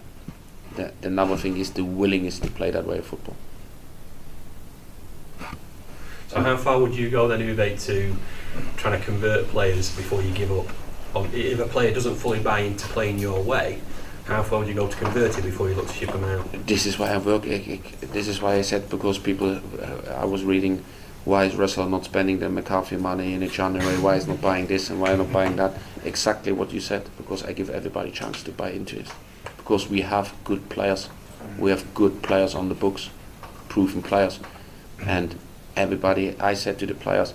Speaker 6: The another thing is the willingness to play that way of football.
Speaker 2: So how far would you go then, Uwe, to trying to convert players before you give up? If a player doesn't fully buy into playing your way, how far would you go to convert it before you look to ship them out?
Speaker 6: This is why I work. This is why I said, because people, I was reading, why is Rosler not spending the McCarthy money in January? Why is not buying this and why not buying that? Exactly what you said. Because I give everybody a chance to buy into it. Because we have good players. We have good players on the books, proven players, and everybody. I said to the players,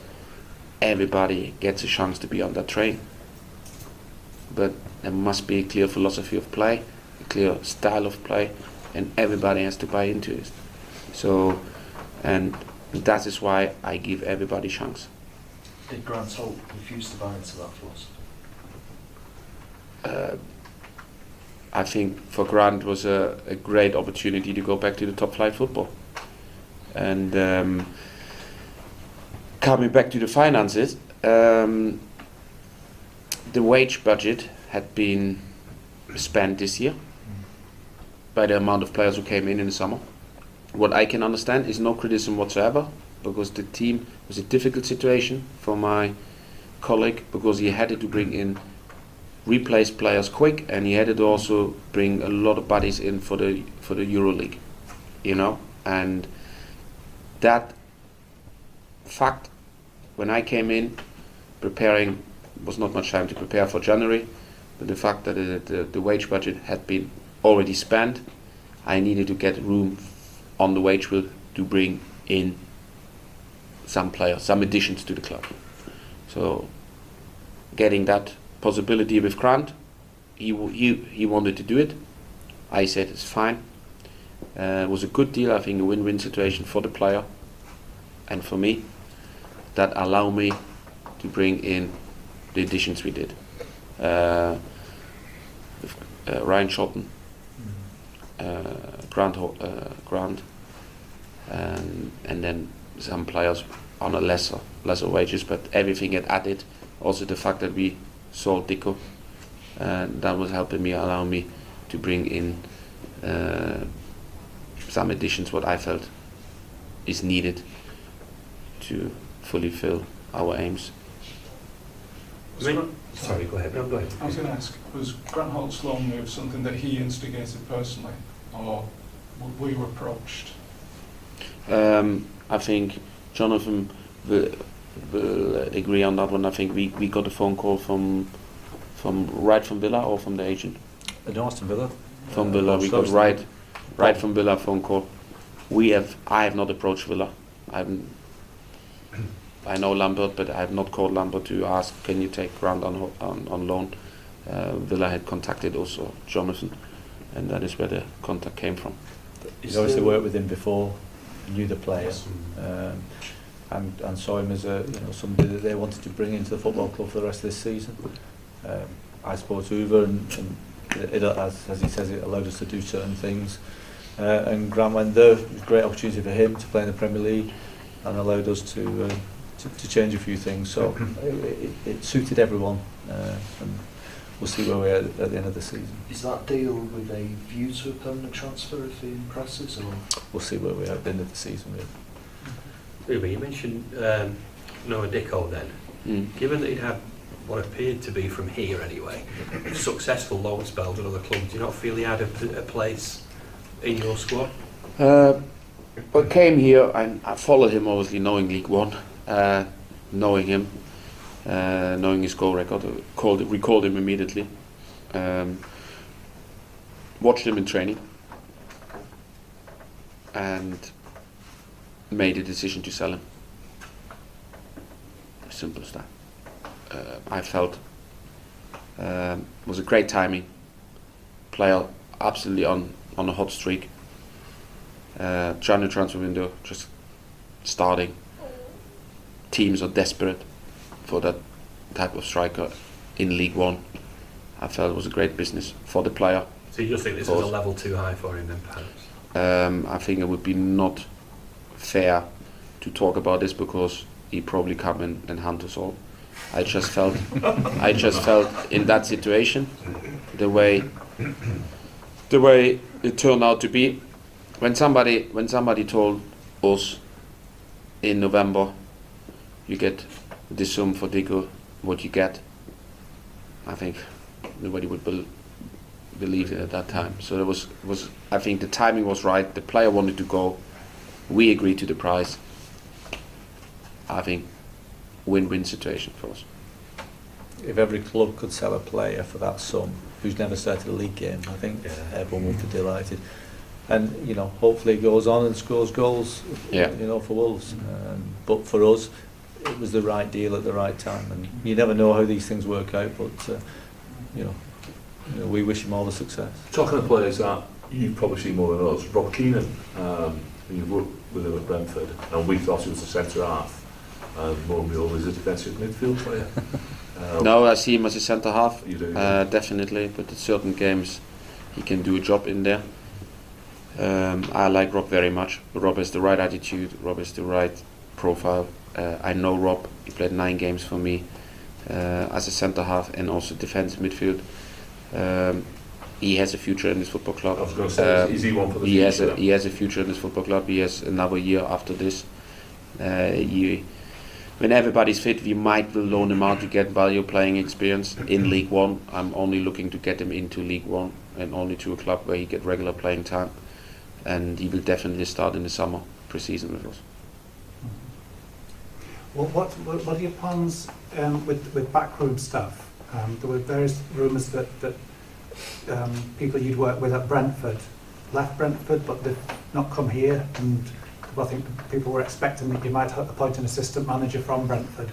Speaker 6: everybody gets a chance to be on that train. But there must be a clear philosophy of play, a clear style of play, and everybody has to buy into it. So, and that is why I give everybody a chance.
Speaker 4: Did Grant Holt refuse to buy into that philosophy?
Speaker 6: I think for Grant was a great opportunity to go back to the top flight football. And coming back to the finances, the wage budget had been spent this year by the amount of players who came in the summer. what I can understand is no criticism whatsoever, because the team was a difficult situation for my colleague, because he had to bring in replace players quick, and he had to also bring a lot of bodies in for the EuroLeague, and that fact, when I came in preparing, was not much time to prepare for January, but the fact that the wage budget had been already spent, I needed to get room on the wage bill to bring in some players, some additions to the club. So getting that possibility with Grant, he wanted to do it. I said it's fine. It was a good deal, I think a win-win situation for the player and for me, that allowed me to bring in the additions we did. Ryan Schotten, Grant, and then some players on a lesser wages, but everything had added. Also the fact that we sold Dico, that was helping me, allowing me to bring in some additions what I felt is needed to fully fill our aims.
Speaker 2: Sorry, go ahead. No, go ahead.
Speaker 3: I was going to ask, was Grant Holt's loan move something that he instigated personally, or were you approached?
Speaker 6: I think Jonathan will agree on that one. I think we got a phone call from Villa or from the agent.
Speaker 1: Aston Villa.
Speaker 6: From Villa, we got right from Villa phone call. I have not approached Villa. I know Lambert, but I have not called Lambert to ask, can you take Grant on loan? Villa had contacted also Jonathan, and that is where the contact came from.
Speaker 1: He's obviously worked with him before, knew the player, and saw him as somebody that they wanted to bring into the football club for the rest of this season. I spoke to Uwe, and it, as he says, it allowed us to do certain things. And Grant went there. It was a great opportunity for him to play in the Premier League, and allowed us to change a few things. So it suited everyone, and we'll see where we are at the end of the season.
Speaker 4: Is that deal with a view to a permanent transfer if he impresses, or?
Speaker 1: We'll see where we are at the end of the season.
Speaker 2: Uwe, you mentioned Noah Dicko then. Given that he'd had what appeared to be, from here anyway, successful loan spells at other clubs, do you not feel he had a place in your squad?
Speaker 6: I came here, and I followed him obviously, knowing League One, knowing him, knowing his goal record, recalled him immediately, watched him in training, and made a decision to sell him. Simple as that. I felt was a great timing. Player absolutely on a hot streak. January transfer window just starting. Teams are desperate for that type of striker in League One. I felt it was a great business for the player.
Speaker 2: So you just think this was a level too high for him then, perhaps?
Speaker 6: I think it would be not fair to talk about this, because he probably come and hunt us all. I just felt in that situation, the way it turned out to be, when somebody told us in November, you get this sum for Dico, what you get, I think nobody would believe it at that time. So there was I think the timing was right. The player wanted to go. We agreed to the price. I think win-win situation for us.
Speaker 1: If every club could sell a player for that sum who's never started a league game, I think everyone would be delighted. And hopefully he goes on and scores goals. For Wolves. But for us, it was the right deal at the right time. And you never know how these things work out. But we wish him all the success.
Speaker 9: Talking of players that you've probably seen more than us, Rob Keenan, you've worked with him at Brentford, and we thought he was a centre half, and more and more is a defensive midfield player.
Speaker 6: No, I see him as a centre half.
Speaker 9: You do,
Speaker 6: definitely, but in certain games he can do a job in there. I like Rob very much. Rob has the right attitude, Rob has the right profile. I know Rob, he played 9 games for me as a centre half and also defensive midfield. he has a future in this football club.
Speaker 9: I was going to say, is he one for the
Speaker 6: he
Speaker 9: future?
Speaker 6: He has a future in this football club. He has another year after this. When everybody's fit, we might loan him out to get value playing experience in League One. I'm only looking to get him into League One and only to a club where he get regular playing time. And he will definitely start in the summer pre-season with us.
Speaker 5: Well, what are your plans with backroom staff? There were various rumours that people you'd worked with at Brentford left Brentford, but they've not come here. And I think people were expecting that you might appoint an assistant manager from Brentford.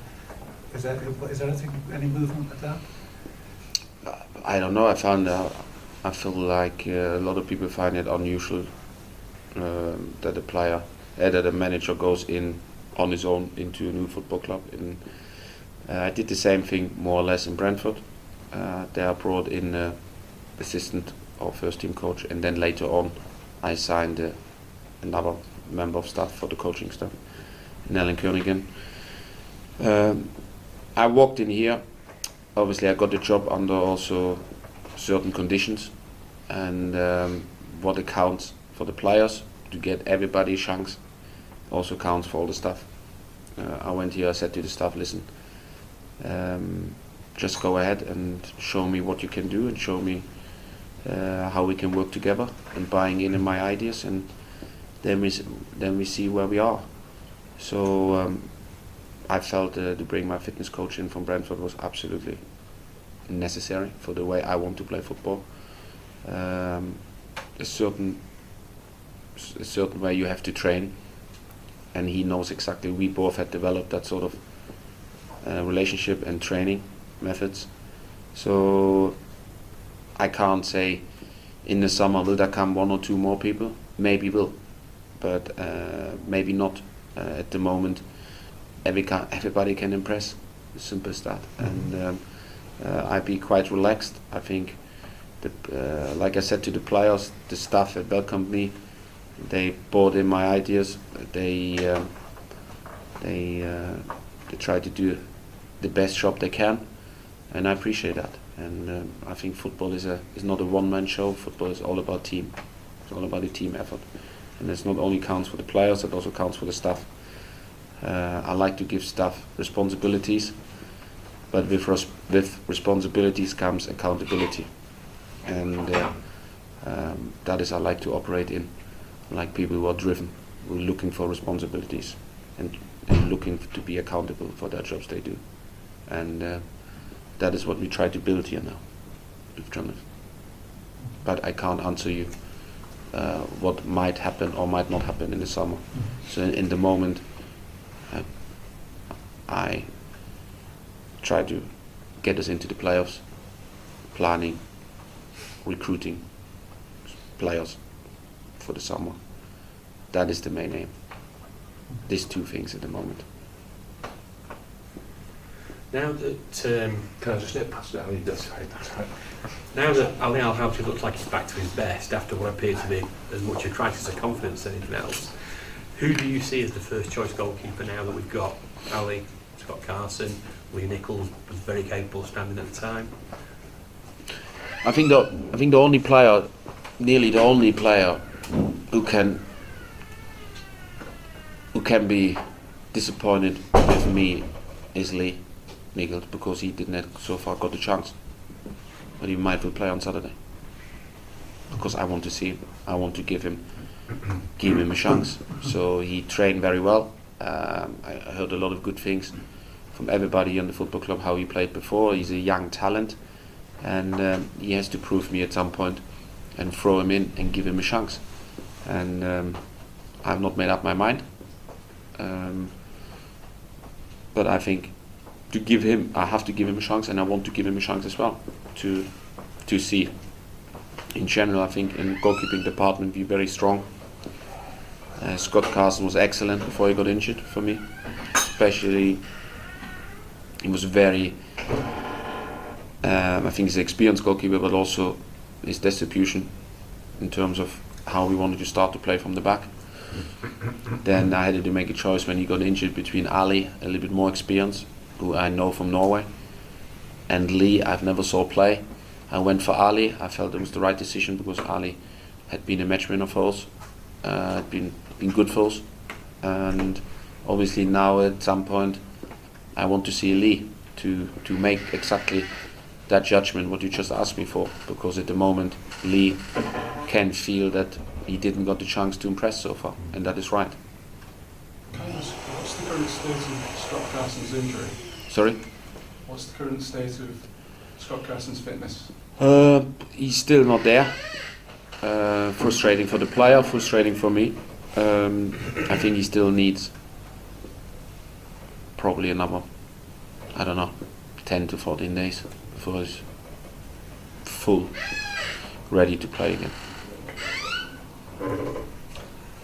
Speaker 5: Is there any movement with that?
Speaker 6: I don't know. I feel like a lot of people find it unusual that a manager goes in on his own into a new football club. I did the same thing more or less in Brentford. They are brought in assistant or first team coach, and then later on I signed another member of staff for the coaching staff in Alan Kernighan. I walked in here. Obviously I got the job under also certain conditions, and what accounts for the players to get everybody a chance also counts for all the staff. I went here, I said to the staff, listen, just go ahead and show me what you can do and show me how we can work together and buying in my ideas, and then we see where we are. So I felt to bring my fitness coach in from Brentford was absolutely necessary for the way I want to play football. A certain way you have to train, and he knows exactly. We both had developed that sort of relationship and training methods. So I can't say in the summer will there come 1 or 2 more people. Maybe will, but maybe not. At the moment, everybody can impress. As simple as that. And I'd be quite relaxed. I think, like I said to the players, the staff that welcomed me, they bought in my ideas. They try to do the best job they can, and I appreciate that. And I think football is not a one-man show. Football is all about team. It's all about a team effort, and it's not only counts for the players, it also counts for the staff. I like to give staff responsibilities, but with responsibilities comes accountability, and that is I like to operate in. Like people who are driven, who are looking for responsibilities and looking to be accountable for their jobs they do. And that is what we try to build here now with Jonathan. But I can't answer you what might happen or might not happen in the summer. So in the moment, I try to get us into the playoffs, planning, recruiting players for the summer. That is the main aim. These 2 things at the moment.
Speaker 2: Now that
Speaker 9: Can I just nip past Ali? That's right.
Speaker 2: now that Ali Al-Houthi looks like he's back to his best after what appeared to be as much a crisis of confidence as anything else, who do you see as the first choice goalkeeper now that we've got Ali, Scott Carson, Lee Nichols was very capable of standing at the time?
Speaker 6: I think the only player, nearly the only player who can be disappointed with me is Lee Nichols, because he didn't so far got the chance. But he might will play on Saturday, because I want to see him. I want to give him a chance. So he trained very well. I heard a lot of good things from everybody in the football club how he played before. He's a young talent, and he has to prove me at some point and throw him in and give him a chance. And I've not made up my mind. But I think I have to give him a chance, and I want to give him a chance as well to see. In general, I think in goalkeeping department we're very strong. Scott Carson was excellent before he got injured for me. Especially, he was very, I think he's an experienced goalkeeper, but also his distribution in terms of how we wanted to start to play from the back. Then I had to make a choice when he got injured between Ali, a little bit more experienced, who I know from Norway, and Lee, I've never saw play. I went for Ali. I felt it was the right decision because Ali had been a match winner for us, had been good for us, and obviously now at some point I want to see Lee to make exactly that judgment what you just asked me for, because at the moment Lee can feel that he didn't got the chance to impress so far, and that is right.
Speaker 3: What's the current state of Scott Carson's injury?
Speaker 6: Sorry?
Speaker 3: What's the current state of Scott Carson's fitness?
Speaker 6: He's still not there. Frustrating for the player, frustrating for me. I think he still needs probably another, I don't know, 10 to 14 days before he's full, ready to play again.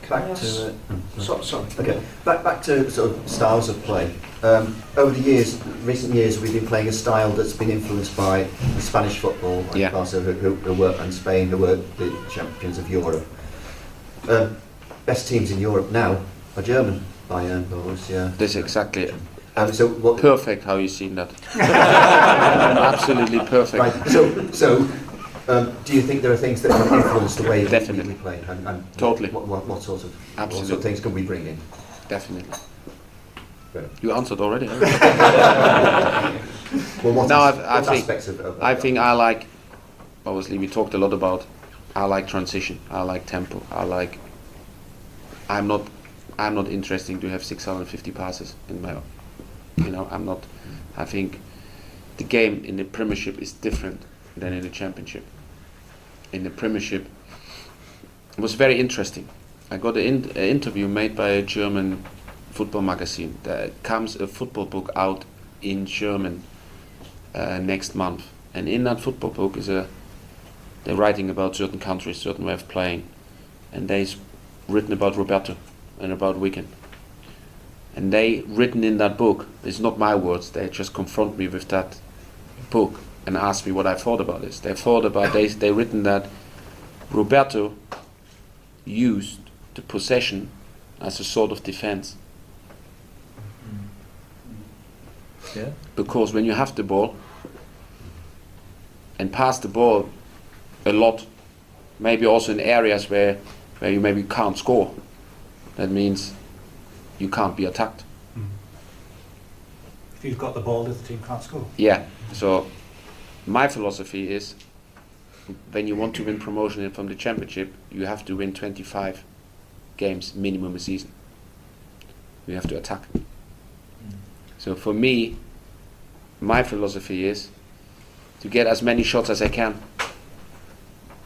Speaker 10: Back to
Speaker 4: Sorry.
Speaker 10: okay. Back to sort of styles of play. Over the years, recent years, we've been playing a style that's been influenced by the Spanish football, and
Speaker 6: Yeah.
Speaker 10: Barca, who were, and Spain, who were the champions of Europe. Best teams in Europe now are German, Bayern, Borussia.
Speaker 6: This is exactly it.
Speaker 10: So what?
Speaker 6: Perfect how you've seen that. Absolutely perfect.
Speaker 10: Right. So do you think there are things that can influence the way
Speaker 6: Definitely.
Speaker 10: we play? And
Speaker 6: Totally.
Speaker 10: What sort of
Speaker 6: Absolutely.
Speaker 10: things can we bring in?
Speaker 6: Definitely.
Speaker 10: Yeah.
Speaker 6: You answered already.
Speaker 10: Well, what
Speaker 6: No,
Speaker 10: is-
Speaker 6: I
Speaker 10: what
Speaker 6: think-
Speaker 10: aspects of
Speaker 6: I think I like, obviously we talked a lot about, I like transition, I like tempo, I'm not interested to have 650 passes in my, I'm not, I think the game in the Premiership is different than in the Championship. In the Premiership, it was very interesting. I got an interview made by a German football magazine. There comes a football book out in German next month, and in that football book is they're writing about certain countries, certain way of playing, and they've written about Roberto and about Wigan. And they written in that book, it's not my words, they just confront me with that book and ask me what I thought about this. They written that Roberto used the possession as a sort of defense.
Speaker 1: Yeah.
Speaker 6: Because when you have the ball and pass the ball a lot, maybe also in areas where you maybe can't score, that means you can't be attacked.
Speaker 5: If you've got the ball, the team can't score.
Speaker 6: Yeah, so my philosophy is when you want to win promotion from the Championship, you have to win 25 games minimum a season. You have to attack. So for me, my philosophy is to get as many shots as I can,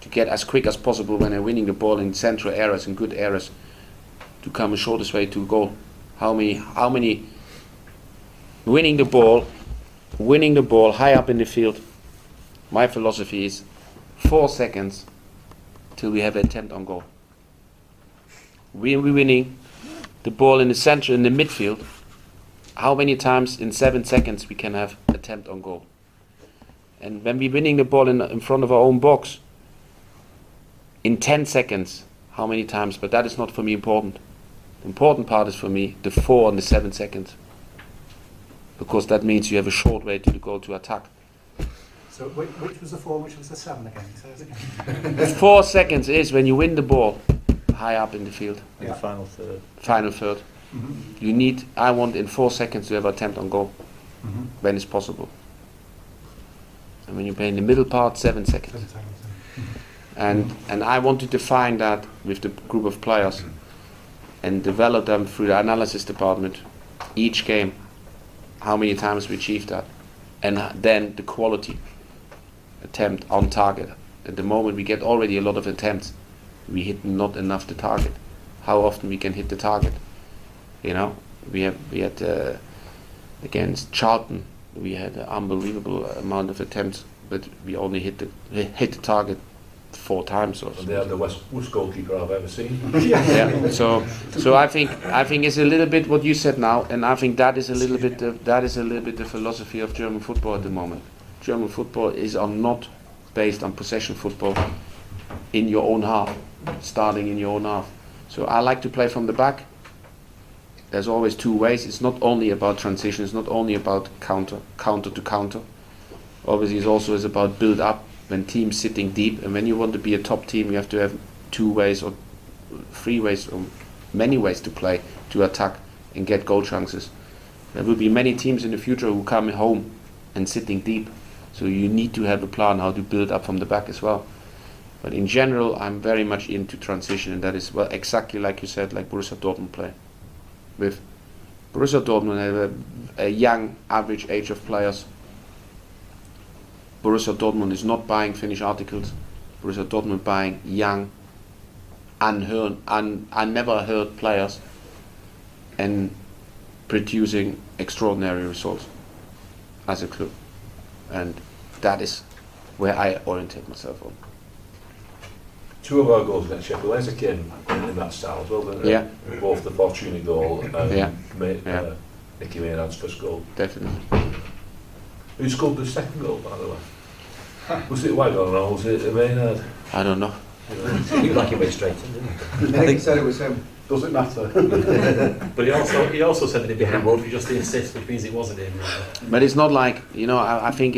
Speaker 6: to get as quick as possible when I'm winning the ball in central areas and good areas, to come the shortest way to goal. How many winning the ball high up in the field. My philosophy is 4 seconds till we have an attempt on goal. We're winning the ball in the center, in the midfield. How many times in 7 seconds we can have attempt on goal? And when we're winning the ball in front of our own box, in 10 seconds, how many times? But that is not for me important. The important part is for me the 4 and the 7 seconds. Because that means you have a short way to the goal to attack.
Speaker 5: So which was the 4, which was the 7 again? Say it again.
Speaker 6: 4 seconds is when you win the ball high up in the field.
Speaker 1: In the final third.
Speaker 6: Final third.
Speaker 5: Mm-hmm.
Speaker 6: I want in 4 seconds to have an attempt on goal.
Speaker 5: Mm-hmm.
Speaker 6: When it's possible. And when you play in the middle part, 7 seconds. And I want to define that with the group of players and develop them through the analysis department each game, how many times we achieve that, and then the quality attempt on target. At the moment we get already a lot of attempts, we hit not enough the target. How often we can hit the target? We had against Charlton, we had an unbelievable amount of attempts, but we only hit the target 4 times or
Speaker 9: And
Speaker 6: so.
Speaker 9: they are the worst goalkeeper I've ever seen.
Speaker 6: Yeah. So I think it's a little bit what you said now, and I think that is a little bit the philosophy of German football at the moment. German football is not based on possession football in your own half, starting in your own half. So I like to play from the back. There's always 2 ways. It's not only about transition. It's not only about counter to counter. Obviously, it's also about build up when teams sitting deep, and when you want to be a top team, you have to have 2 ways or 3 ways or many ways to play, to attack and get goal chances. There will be many teams in the future who come home and sitting deep, so you need to have a plan how to build up from the back as well. But in general, I'm very much into transition, and that is exactly like you said, like Borussia Dortmund play. With Borussia Dortmund have a young average age of players. Borussia Dortmund is not buying Finnish articles. Borussia Dortmund buying young, never heard players and producing extraordinary results as a club. And that is where I orientate myself on.
Speaker 9: 2 of our goals against Sheffield Wednesday came in that style as well, didn't they?
Speaker 6: Yeah.
Speaker 9: Both the Fortuna goal and
Speaker 6: Yeah.
Speaker 9: Nicky Maynard's first goal.
Speaker 6: Definitely.
Speaker 9: Who scored the second goal, by the way? Was it Wigan or was it Maynard?
Speaker 6: I don't know.
Speaker 8: You look like he went straight in, didn't he?
Speaker 7: I think he said it was him.
Speaker 11: Does it matter?
Speaker 2: But he also said that he'd be handballed for just the assist, which means it wasn't him. Really.
Speaker 6: But it's not like, I think,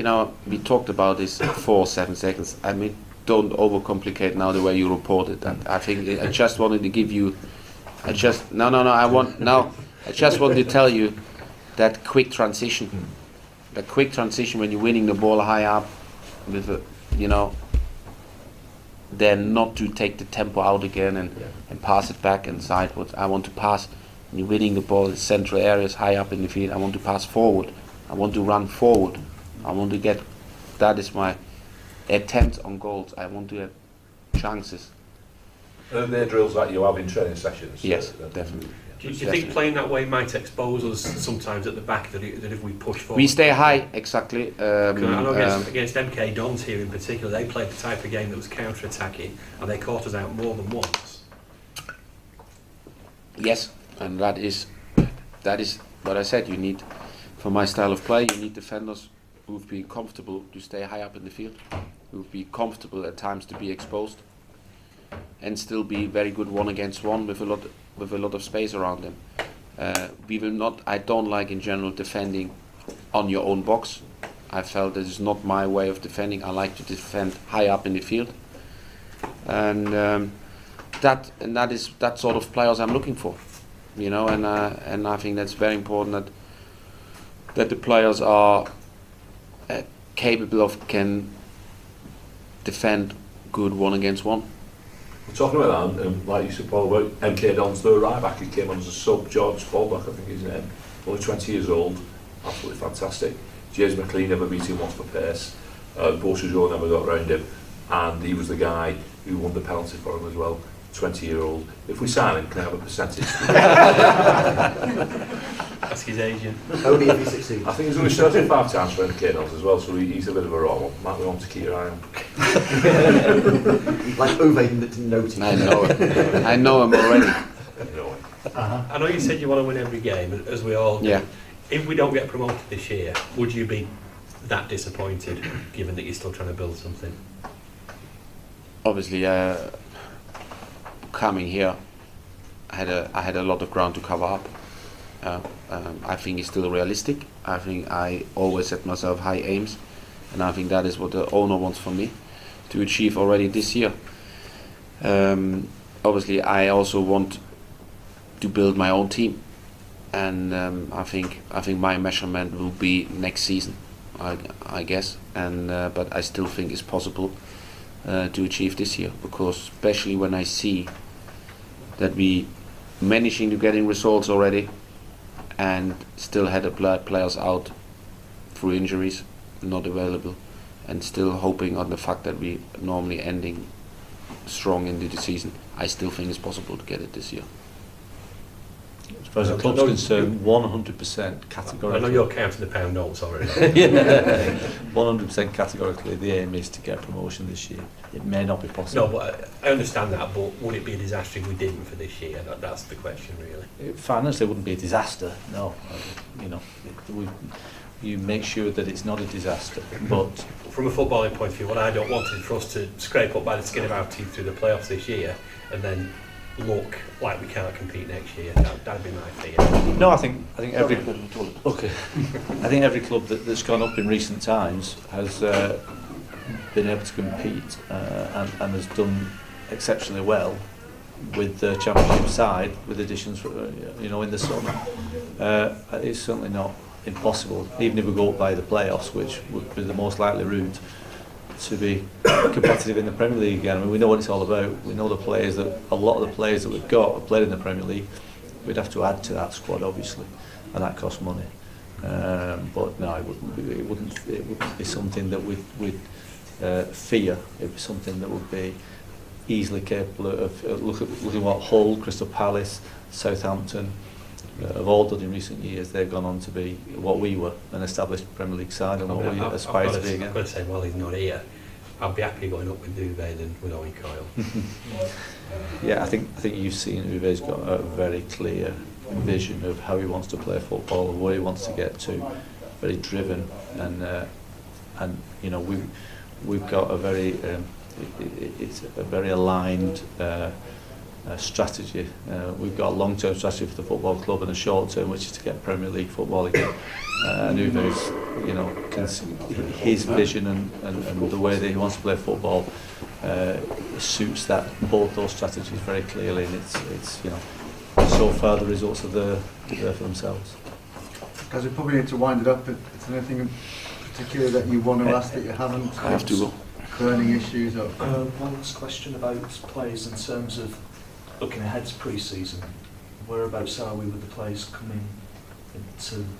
Speaker 6: we talked about this 7 seconds. I mean, don't overcomplicate now the way you report it. I think I just wanted to give you, I just wanted to tell you that quick transition. The quick transition when you're winning the ball high up with then not to take the tempo out again and pass it back and sideways. I want to pass, when you're winning the ball in central areas high up in the field, I want to pass forward. I want to run forward. I want to get, that is my attempt on goals. I want to have chances.
Speaker 9: Are there drills that you have in training sessions?
Speaker 6: Yes, definitely.
Speaker 2: Do you think playing that way might expose us sometimes at the back, that if we push forward?
Speaker 6: We stay high, exactly.
Speaker 2: I know against MK Dons here in particular, they played the type of game that was counter-attacking, and they caught us out more than once.
Speaker 6: Yes, and that is what I said. You need, for my style of play, you need defenders who've been comfortable to stay high up in the field, who've been comfortable at times to be exposed, and still be very good 1-against-1 with a lot of space around them. We will not. I don't like in general defending on your own box. I felt this is not my way of defending. I like to defend high up in the field, and that is that sort of players I'm looking for, and I think that's very important that the players are capable of can defend good 1-against-1.
Speaker 9: We're talking about that, and like you said, Paul, about MK Dons, the right back who came on as a sub, George Baldock, I think his name, only 20 years old, absolutely fantastic. James McLean never beat him once for pace, Beausejour never got round him, and he was the guy who won the penalty for him as well, 20-year-old. If we sign him, can I have a percentage?
Speaker 2: Ask his agent.
Speaker 10: Only if he succeeds.
Speaker 9: I think he's only started 5 times for MK Dons as well, so he's a bit of a raw one. Might be one to keep your eye on.
Speaker 10: Like Uwe didn't notice.
Speaker 6: I know him already.
Speaker 2: I know you said you want to win every game, as we all do.
Speaker 6: Yeah.
Speaker 2: If we don't get promoted this year, would you be that disappointed, given that you're still trying to build something?
Speaker 6: Obviously, coming here, I had a lot of ground to cover up. I think it's still realistic. I think I always set myself high aims, and I think that is what the owner wants from me to achieve already this year. Obviously, I also want to build my own team, and I think my measurement will be next season, I guess. And but I still think it's possible to achieve this year, because especially when I see that we managing to getting results already, and still had players out through injuries, not available, and still hoping on the fact that we normally ending strong into the season. I still think it's possible to get it this year.
Speaker 1: As far as the club's concerned, 100% categorically.
Speaker 2: I know you're counting the pound notes already.
Speaker 1: 100% categorically, the aim is to get promotion this year. It may not be possible.
Speaker 2: No, but I understand that, but would it be a disaster if we didn't for this year? That's the question, really.
Speaker 1: Financially, it wouldn't be a disaster, no. You make sure that it's not a disaster, but
Speaker 2: from a footballing point of view, what I don't want is for us to scrape up by the skin of our teeth through the playoffs this year and then look like we can't compete next year. That'd be my fear.
Speaker 1: No, I think every okay. I think every club that's gone up in recent times has been able to compete and has done exceptionally well with the championship side, with additions, in the summer. It's certainly not impossible, even if we go up by the playoffs, which would be the most likely route to be competitive in the Premier League again. I mean, we know what it's all about. We know a lot of the players that we've got have played in the Premier League. We'd have to add to that squad, obviously, and that costs money. But no, it wouldn't be something that we'd fear. It'd be something that would be easily capable of looking what Hull, Crystal Palace, Southampton have all done in recent years. They've gone on to be what we were, an established Premier League side, and what we aspire to be again.
Speaker 2: I've got to say, while he's not here, I'd be happy going up with Uwe than with Owen Coyle.
Speaker 1: Yeah, I think you've seen Uwe's got a very clear vision of how he wants to play football and where he wants to get to. Very driven, and we've got a very it's a very aligned strategy. We've got a long-term strategy for the football club and a short-term, which is to get Premier League football again. And Uwe's, his vision and the way that he wants to play football suits both those strategies very clearly, and it's so far the results are there for themselves.
Speaker 7: Guys, we probably need to wind it up. Is there anything in particular that you want to ask that you haven't?
Speaker 6: I have to go.
Speaker 7: Burning issues or
Speaker 4: One last question about players in terms of looking ahead to pre-season. Whereabouts are we with the players coming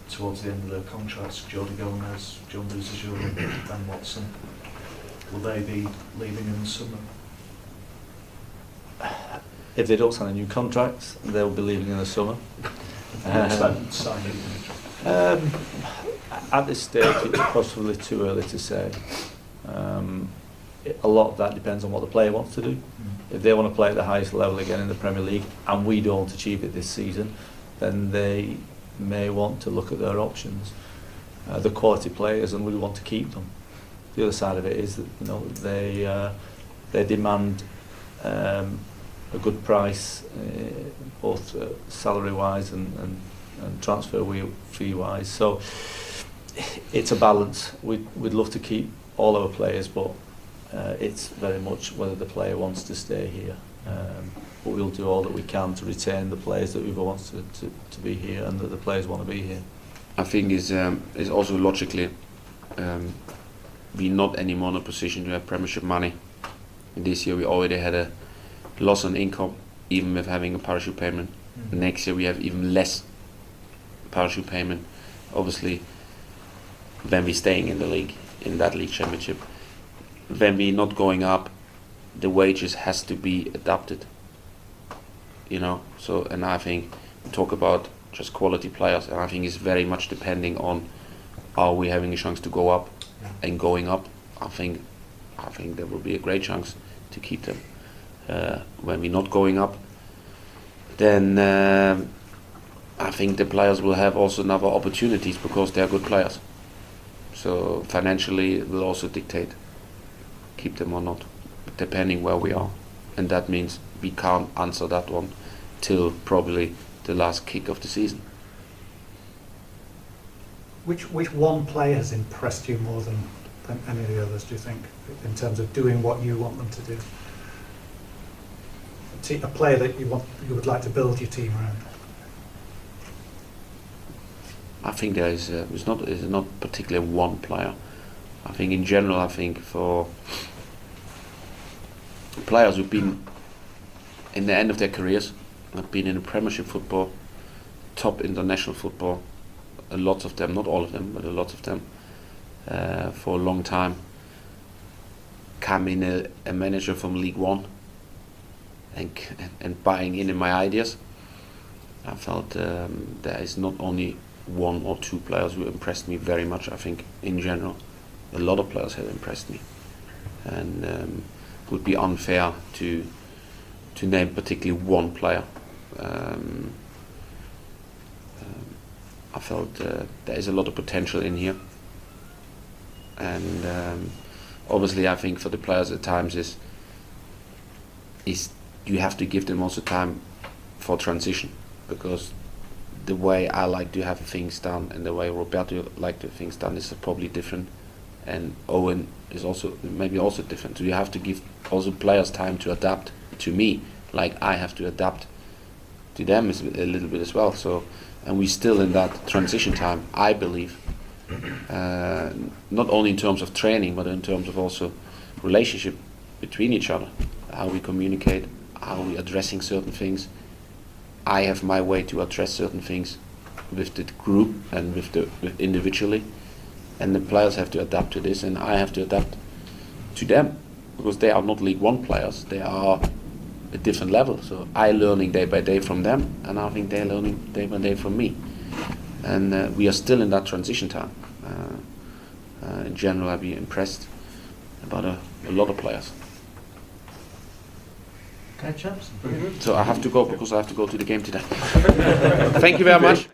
Speaker 4: towards the end of their contracts? Jordi Gomez, John Duzajou and Ben Watson. Will they be leaving in the summer?
Speaker 1: If they don't sign a new contract, they'll be leaving in the summer. At this stage, it's possibly too early to say. A lot of that depends on what the player wants to do. If they want to play at the highest level again in the Premier League and we don't achieve it this season, then they may want to look at their options. The quality players, and we want to keep them. The other side of it is that they demand a good price, both salary-wise and transfer fee-wise. So it's a balance. We'd love to keep all our players, but it's very much whether the player wants to stay here. But we'll do all that we can to retain the players that Uwe wants to be here and that the players want to be here.
Speaker 6: I think is also logically we're not anymore in a position to have Premiership money. This year we already had a loss on income, even with having a parachute payment. Next year we have even less parachute payment. Obviously, when we're staying in the league, in that league championship, when we're not going up, the wages has to be adapted. So, and I think we talk about just quality players, and I think it's very much depending on are we having a chance to go up, and going up. I think there will be a great chance to keep them. When we're not going up, then I think the players will have also another opportunities because they are good players. So financially, it will also dictate keep them or not, depending where we are, and that means we can't answer that one till probably the last kick of the season.
Speaker 5: Which one player has impressed you more than any of the others, do you think, in terms of doing what you want them to do? A player that you would like to build your team around?
Speaker 6: I think there's not particularly one player. I think in general, I think for players who've been in the end of their careers, have been in the Premiership football, top international football, a lot of them, not all of them, but a lot of them, for a long time, come in a manager from League One and buying in my ideas. I felt there is not only one or two players who impressed me very much. I think in general, a lot of players have impressed me, and would be unfair to name particularly one player. I felt there is a lot of potential in here, and obviously I think for the players at times is you have to give them also time for transition, because the way I like to have things done and the way Roberto like to have things done is probably different, and Owen is also maybe also different. So you have to give also players time to adapt to me, like I have to adapt to them a little bit as well. So, and we're still in that transition time, I believe, not only in terms of training, but in terms of also relationship between each other, how we communicate, how we addressing certain things. I have my way to address certain things with the group and with individually, and the players have to adapt to this, and I have to adapt to them, because they are not League One players, they are a different level. So I learning day by day from them, and I think they're learning day by day from me. And we are still in that transition time. In general, I'd be impressed about a lot of players.
Speaker 10: Okay, chaps.
Speaker 6: So I have to go because I have to go to the game today. Thank you very much.